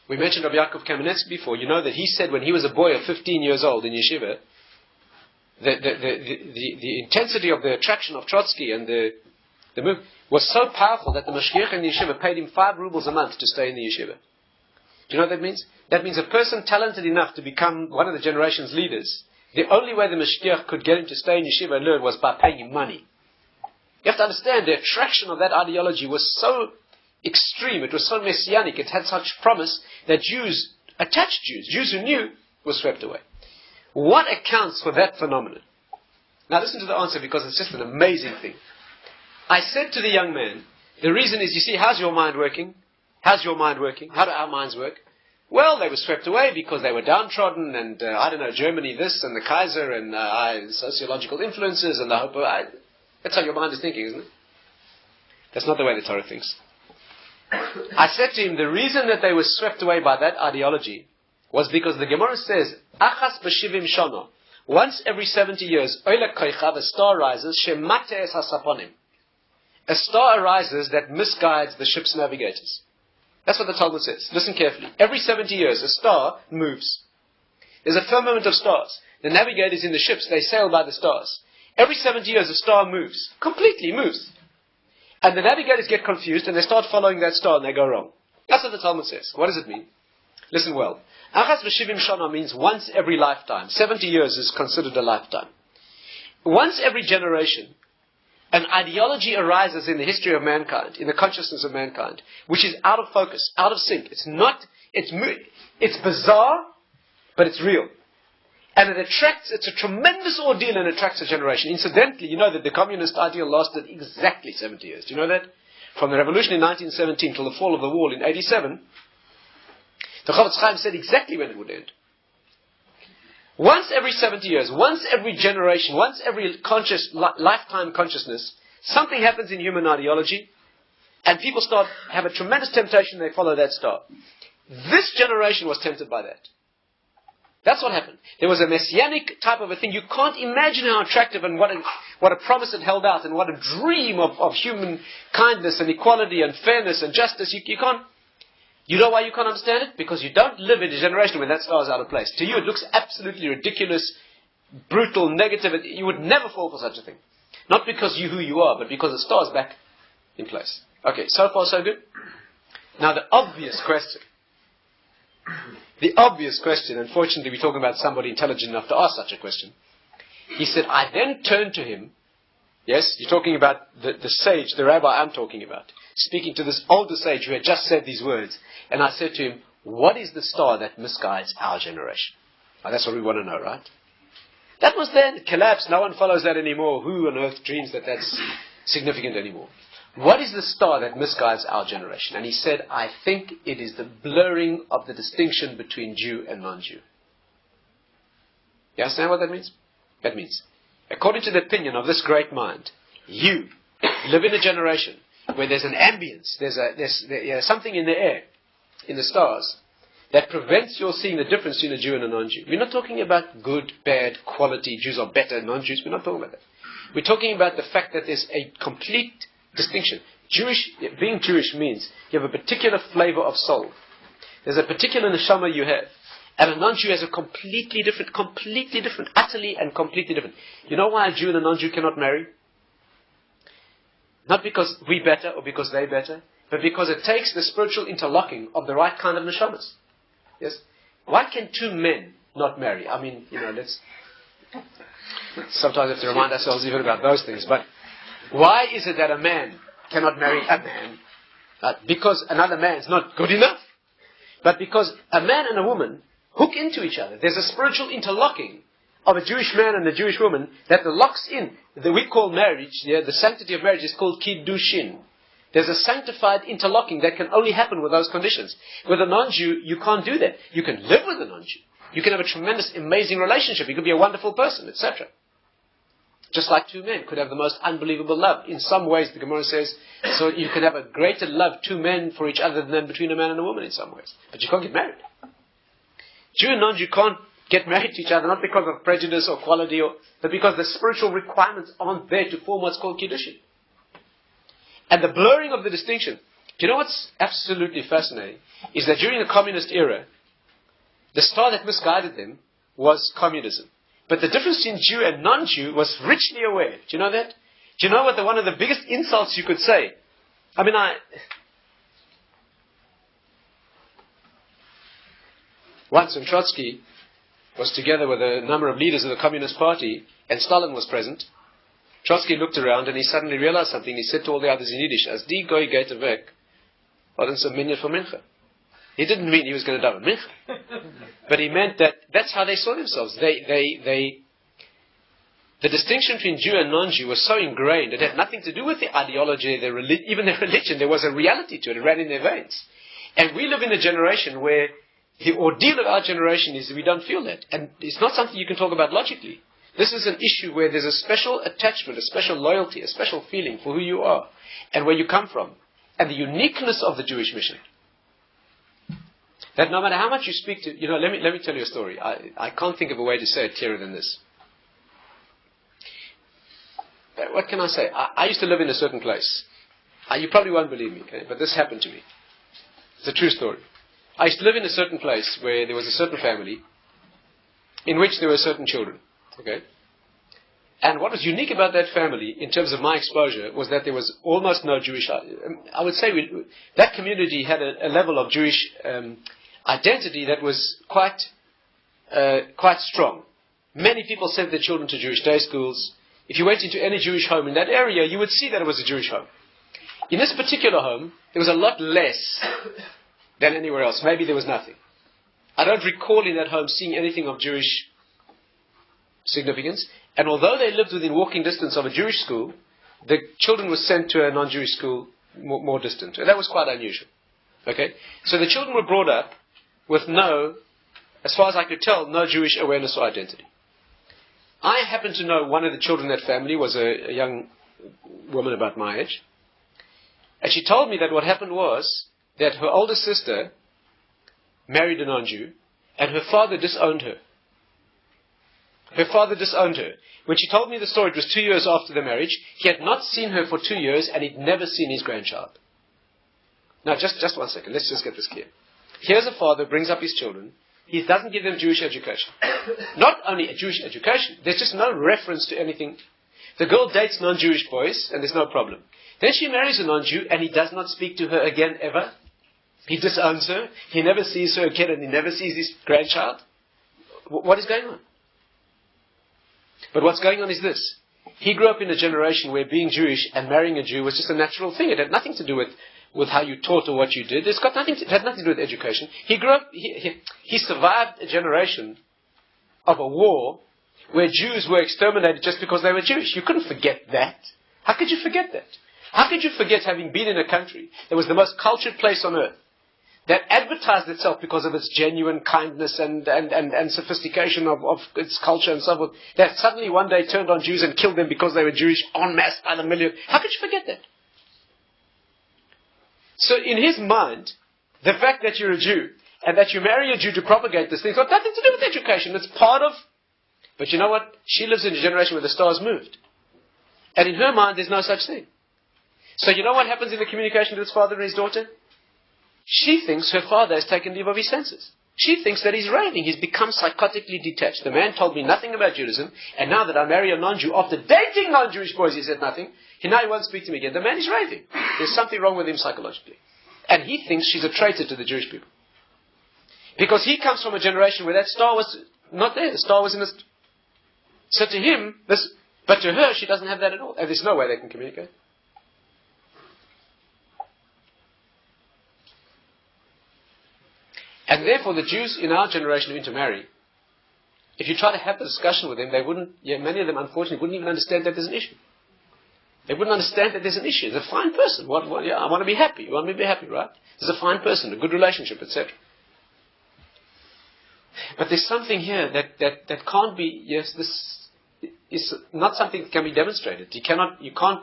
Speaker 1: We mentioned Rabbi Yaakov Kamenetsky before. You know that he said when he was a boy of 15 years old in yeshiva, the intensity of the attraction of Trotsky and the move was so powerful that the mashgiach in the yeshiva paid him 5 rubles a month to stay in the yeshiva. Do you know what that means? That means a person talented enough to become one of the generation's leaders, the only way the mashgiach could get him to stay in yeshiva and learn was by paying him money. You have to understand, the attraction of that ideology was so extreme, it was so messianic, it had such promise that attached Jews who knew, were swept away. What accounts for that phenomenon? Now listen to the answer, because it's just an amazing thing. I said to the young man, the reason is, you see, how's your mind working? How's your mind working? How do our minds work? Well, they were swept away because they were downtrodden and, Germany this and the Kaiser and sociological influences and the hope of... that's how your mind is thinking, isn't it? That's not the way the Torah thinks. I said to him, the reason that they were swept away by that ideology was because the Gemara says, Achas b'shivim shana, once every 70 years, Oila koichav, a star rises, shemate es hasaponim. A star arises that misguides the ship's navigators. That's what the Talmud says. Listen carefully. Every 70 years, a star moves. There's a firmament of stars. The navigators in the ships, they sail by the stars. Every 70 years, a star moves. Completely moves. And the navigators get confused and they start following that star and they go wrong. That's what the Talmud says. What does it mean? Listen well. Achas v'shivim shana means once every lifetime. 70 years is considered a lifetime. Once every generation, an ideology arises in the history of mankind, in the consciousness of mankind, which is out of focus, out of sync. It's bizarre, but it's real. And it's a tremendous ordeal and attracts a generation. Incidentally, you know that the communist ideal lasted exactly 70 years. Do you know that? From the revolution in 1917 till the fall of the wall in 87, the Chofetz Chaim said exactly when it would end. Once every 70 years, once every generation, once every lifetime consciousness, something happens in human ideology, and people have a tremendous temptation, they follow that star. This generation was tempted by that. That's what happened. There was a messianic type of a thing. You can't imagine how attractive and what a promise it held out, and what a dream of human kindness and equality and fairness and justice. You can't. You know why you can't understand it? Because you don't live in a generation when that star is out of place. To you it looks absolutely ridiculous, brutal, negative. You would never fall for such a thing. Not because you're who you are, but because the star's back in place. Okay, so far so good? Now the obvious question, unfortunately we're talking about somebody intelligent enough to ask such a question. He said, I then turned to him. Yes, you're talking about the sage, the rabbi I'm talking about, speaking to this older sage who had just said these words. And I said to him, what is the star that misguides our generation? Now, that's what we want to know, right? That was then collapsed. No one follows that anymore. Who on earth dreams that that's significant anymore? What is the star that misguides our generation? And he said, I think it is the blurring of the distinction between Jew and non-Jew. You understand what that means? That means, according to the opinion of this great mind, you live in a generation where there's an ambience, there's something in the air, in the stars, that prevents your seeing the difference between a Jew and a non-Jew. We're not talking about good, bad, quality, Jews are better than non-Jews. We're not talking about that. We're talking about the fact that there's a complete distinction. Being Jewish means you have a particular flavor of soul. There's a particular neshama you have. And a non-Jew has a completely different, utterly and completely different. You know why a Jew and a non-Jew cannot marry? Not because we better or because they better, but because it takes the spiritual interlocking of the right kind of neshamas. Yes? Why can two men not marry? I mean, let's sometimes have to remind ourselves even about those things. But why is it that a man cannot marry a man? Because another man is not good enough. But because a man and a woman hook into each other. There's a spiritual interlocking of a Jewish man and a Jewish woman that locks in. That we call marriage, the sanctity of marriage is called kiddushin. There's a sanctified interlocking that can only happen with those conditions. With a non-Jew, you can't do that. You can live with a non-Jew. You can have a tremendous, amazing relationship. You could be a wonderful person, etc. Just like two men could have the most unbelievable love. In some ways, the Gemara says, so you can have a greater love, two men for each other than between a man and a woman in some ways. But you can't get married. Jew and non-Jew can't get married to each other, not because of prejudice or quality, but because the spiritual requirements aren't there to form what's called kiddushin. And the blurring of the distinction. Do you know what's absolutely fascinating? Is that during the communist era, the star that misguided them was communism. But the difference between Jew and non-Jew was richly aware. Do you know that? Do you know what one of the biggest insults you could say? Once when Trotsky was together with a number of leaders of the Communist Party, and Stalin was present, Trotsky looked around and he suddenly realized something. He said to all the others in Yiddish, as die goy geht weg, hadden ze minje for mincha. He didn't mean he was going to die with mincha. But he meant that that's how they saw themselves. The distinction between Jew and non-Jew was so ingrained, it had nothing to do with the ideology, even their religion. There was a reality to it. It ran in their veins. And we live in a generation where the ordeal of our generation is that we don't feel that. And it's not something you can talk about logically. This is an issue where there's a special attachment, a special loyalty, a special feeling for who you are and where you come from. And the uniqueness of the Jewish mission. That no matter how much you speak to... let me tell you a story. I can't think of a way to say it clearer than this. What can I say? I used to live in a certain place. You probably won't believe me, okay? But this happened to me. It's a true story. I used to live in a certain place where there was a certain family in which there were certain children. Okay? And what was unique about that family, in terms of my exposure, was that there was almost no Jewish... I would say that community had a level of Jewish identity that was quite strong. Many people sent their children to Jewish day schools. If you went into any Jewish home in that area, you would see that it was a Jewish home. In this particular home, there was a lot less than anywhere else. Maybe there was nothing. I don't recall in that home seeing anything of Jewish significance. And although they lived within walking distance of a Jewish school, the children were sent to a non-Jewish school more distant. And that was quite unusual. Okay? So the children were brought up with as far as I could tell, no Jewish awareness or identity. I happen to know one of the children in that family was a young woman about my age. And she told me that what happened was that her older sister married a non-Jew, and her father disowned her. Her father disowned her. When she told me the story, it was 2 years after the marriage. He had not seen her for 2 years, and he'd never seen his grandchild. Now, just 1 second. Let's just get this clear. Here's a father, brings up his children. he doesn't give them Jewish education. Not only a Jewish education, there's just no reference to anything. The girl dates non-Jewish boys, and there's no problem. Then she marries a non-Jew, and he does not speak to her again ever. He disowns her. He never sees her again, and he never sees his grandchild. What is going on? But what's going on is this. He grew up in a generation where being Jewish and marrying a Jew was just a natural thing. It had nothing to do with how you taught or what you did. It had nothing to do with education. He grew up, he survived a generation of a war where Jews were exterminated just because they were Jewish. You couldn't forget that. How could you forget that? How could you forget having been in a country that was the most cultured place on earth, that advertised itself because of its genuine kindness and sophistication of its culture and so forth, that suddenly one day turned on Jews and killed them because they were Jewish en masse by the million? How could you forget that? So in his mind, the fact that you're a Jew and that you marry a Jew to propagate this thing has got nothing to do with education. It's part of... But you know what? She lives in a generation where the stars moved. And in her mind, there's no such thing. So you know what happens in the communication with his father and his daughter? She thinks her father has taken leave of his senses. She thinks that he's raving. He's become psychotically detached. The man told me nothing about Judaism, and now that I marry a non-Jew, after dating non-Jewish boys, he said nothing. Now he won't speak to me again. The man is raving. There's something wrong with him psychologically. And he thinks she's a traitor to the Jewish people. Because he comes from a generation where that star was not there. The star was in the... So to him, but to her, she doesn't have that at all. And there's no way they can communicate. And therefore, the Jews in our generation who intermarry, if you try to have a discussion with them, they wouldn't, many of them, unfortunately, wouldn't even understand that there's an issue. They wouldn't understand that there's an issue. There's a fine person. I want to be happy. You want me to be happy, right? There's a fine person, a good relationship, etc. But there's something here that can't be, this is not something that can be demonstrated. You can't,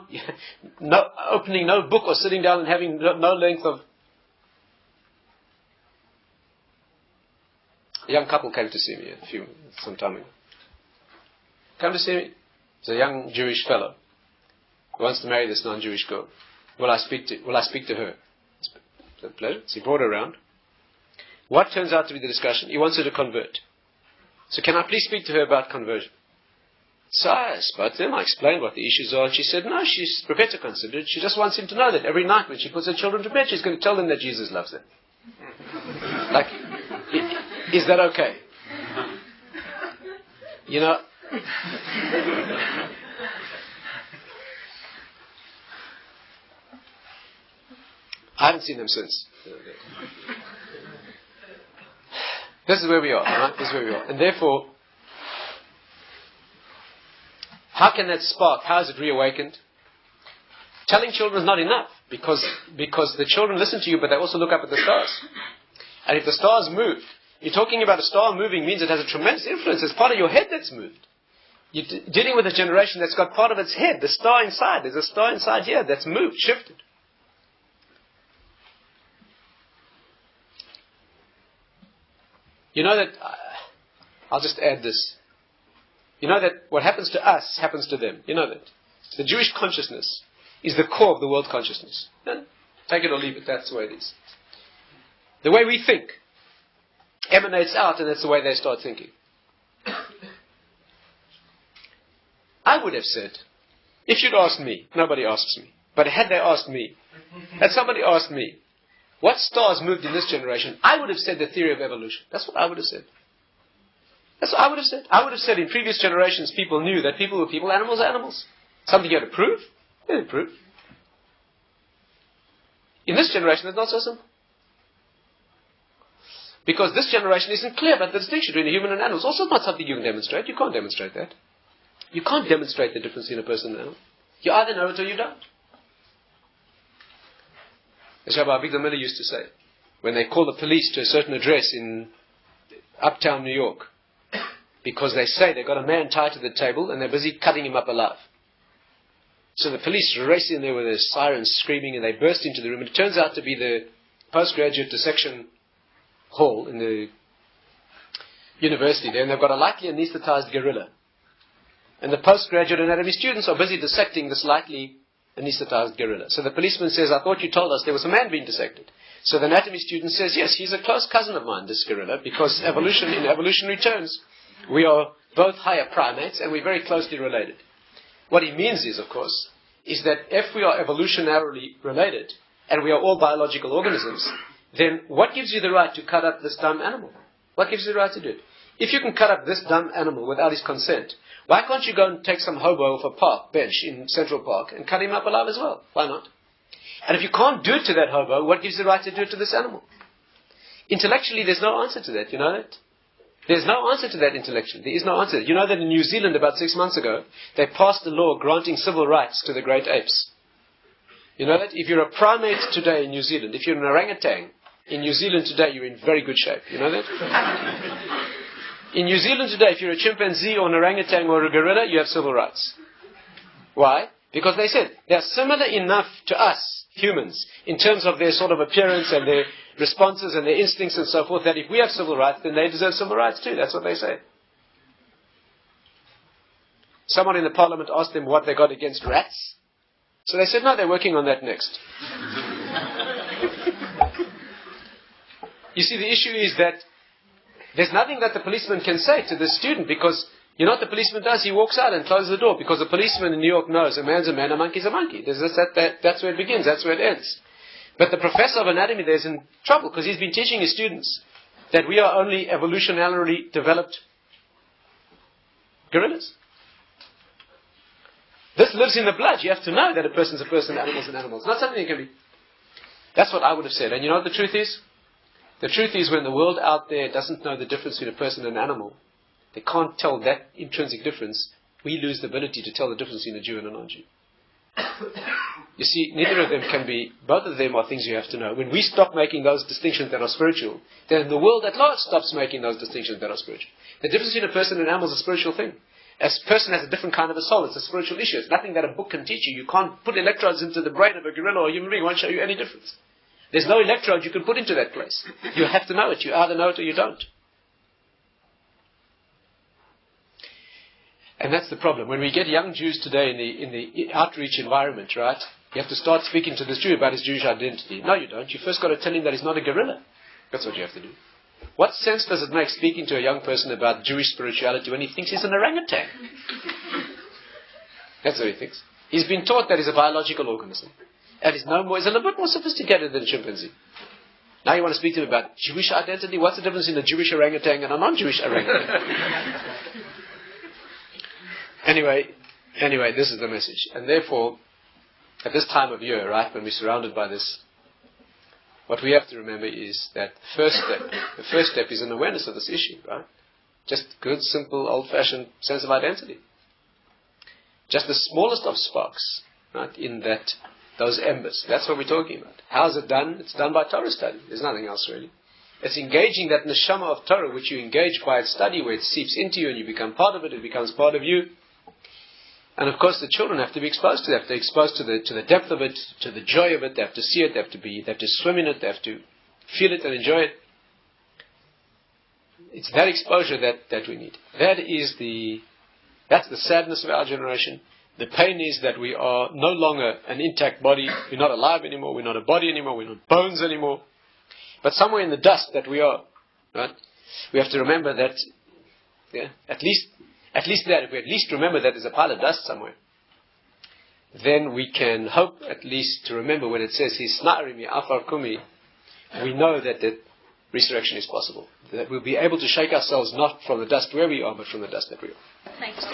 Speaker 1: opening no book or sitting down and having no length of... A young couple came to see me some time ago. Come to see me. It's a young Jewish fellow who wants to marry this non-Jewish girl. Will I speak to her? It's a pleasure. So he brought her around. What turns out to be the discussion? He wants her to convert. So can I please speak to her about conversion? So I spoke to him. I explained what the issues are. And she said, no, she's prepared to consider it. She just wants him to know that every night when she puts her children to bed, she's going to tell them that Jesus loves them. Is that okay? You know, I haven't seen them since. This is where we are, right? This is where we are. And therefore, how can that spark, how is it reawakened? Telling children is not enough, because the children listen to you, but they also look up at the stars. And if the stars move, you're talking about a star moving means it has a tremendous influence. It's part of your head that's moved. You're dealing with a generation that's got part of its head, the star inside. There's a star inside here that's moved, shifted. You know that, I'll just add this. You know that what happens to us happens to them. You know that. The Jewish consciousness is the core of the world consciousness. Take it or leave it, that's the way it is. The way we think emanates out, and that's the way they start thinking. I would have said, if you'd asked me, nobody asks me, but had they asked me, had somebody asked me, what stars moved in this generation, I would have said the theory of evolution. That's what I would have said. That's what I would have said. I would have said in previous generations people knew that people were people, animals are animals. Something you had to prove? They didn't prove. In this generation it's not so simple. Because this generation isn't clear about the distinction between a human and animals. Also, it's not something you can demonstrate. You can't demonstrate that. You can't demonstrate the difference in a person and an animal. You either know it or you don't. As Rabbi Miller used to say, when they call the police to a certain address in uptown New York, because they say they've got a man tied to the table and they're busy cutting him up alive. So the police race in there with their sirens screaming, and they burst into the room, and it turns out to be the postgraduate dissection hall in the university there, and they've got a lightly anesthetized gorilla. And the postgraduate anatomy students are busy dissecting this lightly anesthetized gorilla. So the policeman says, I thought you told us there was a man being dissected. So the anatomy student says, yes, he's a close cousin of mine, this gorilla, because in evolutionary terms, we are both higher primates and we're very closely related. What he means is, of course, is that if we are evolutionarily related, and we are all biological organisms, then what gives you the right to cut up this dumb animal? What gives you the right to do it? If you can cut up this dumb animal without his consent, why can't you go and take some hobo off a park bench in Central Park and cut him up alive as well? Why not? And if you can't do it to that hobo, what gives you the right to do it to this animal? Intellectually, there's no answer to that. You know that? There's no answer to that intellectually. There is no answer. You know that in New Zealand about 6 months ago, they passed a law granting civil rights to the great apes. You know that? If you're a primate today in New Zealand, if you're an orangutan in New Zealand today, you're in very good shape. You know that? In New Zealand today, if you're a chimpanzee or an orangutan or a gorilla, you have civil rights. Why? Because they said they're similar enough to us, humans, in terms of their sort of appearance and their responses and their instincts and so forth, that if we have civil rights, then they deserve civil rights too. That's what they say. Someone in the parliament asked them what they got against rats. So they said, no, they're working on that next. You see, the issue is that there's nothing that the policeman can say to the student, because you know what the policeman does? He walks out and closes the door, because the policeman in New York knows a man's a man, a monkey's a monkey. That's where it begins, that's where it ends. But the professor of anatomy there is in trouble, because he's been teaching his students that we are only evolutionarily developed gorillas. This lives in the blood. You have to know that a person's a person, animal's an animal. It's not something that can be... That's what I would have said. And you know what the truth is? The truth is, when the world out there doesn't know the difference between a person and an animal, they can't tell that intrinsic difference, we lose the ability to tell the difference between a Jew and a non-Jew. You see, neither of them can be, both of them are things you have to know. When we stop making those distinctions that are spiritual, then the world at large stops making those distinctions that are spiritual. The difference between a person and an animal is a spiritual thing. A person has a different kind of a soul. It's a spiritual issue. It's nothing that a book can teach you. You can't put electrodes into the brain of a gorilla or a human being. It won't show you any difference. There's no electrode you can put into that place. You have to know it. You either know it or you don't. And that's the problem. When we get young Jews today in the outreach environment, right? You have to start speaking to this Jew about his Jewish identity. No, you don't. You first got to tell him that he's not a gorilla. That's what you have to do. What sense does it make speaking to a young person about Jewish spirituality when he thinks he's an orangutan? That's what he thinks. He's been taught that he's a biological organism. And he's a little bit more sophisticated than a chimpanzee. Now you want to speak to him about Jewish identity? What's the difference in a Jewish orangutan and a non-Jewish orangutan? Anyway, this is the message. And therefore, at this time of year, right, when we're surrounded by this, what we have to remember is that the first step is an awareness of this issue, right? Just good, simple, old-fashioned sense of identity. Just the smallest of sparks, right, in those embers. That's what we're talking about. How is it done? It's done by Torah study. There's nothing else really. It's engaging that neshama of Torah, which you engage by its study, where it seeps into you and you become part of it, it becomes part of you. And of course the children have to be exposed to that. They're exposed to the depth of it, to the joy of it. They have to see it, they have to swim in it, they have to feel it and enjoy it. It's that exposure that we need. That's the sadness of our generation. The pain is that we are no longer an intact body. We're not alive anymore. We're not a body anymore. We're not bones anymore. But somewhere in the dust that we are, right? We have to remember that, at least that, if we at least remember that there's a pile of dust somewhere, then we can hope at least to remember when it says, Hisna'ri mi afar kumi, we know that the resurrection is possible. That we'll be able to shake ourselves not from the dust where we are, but from the dust that we are.
Speaker 2: Thanks.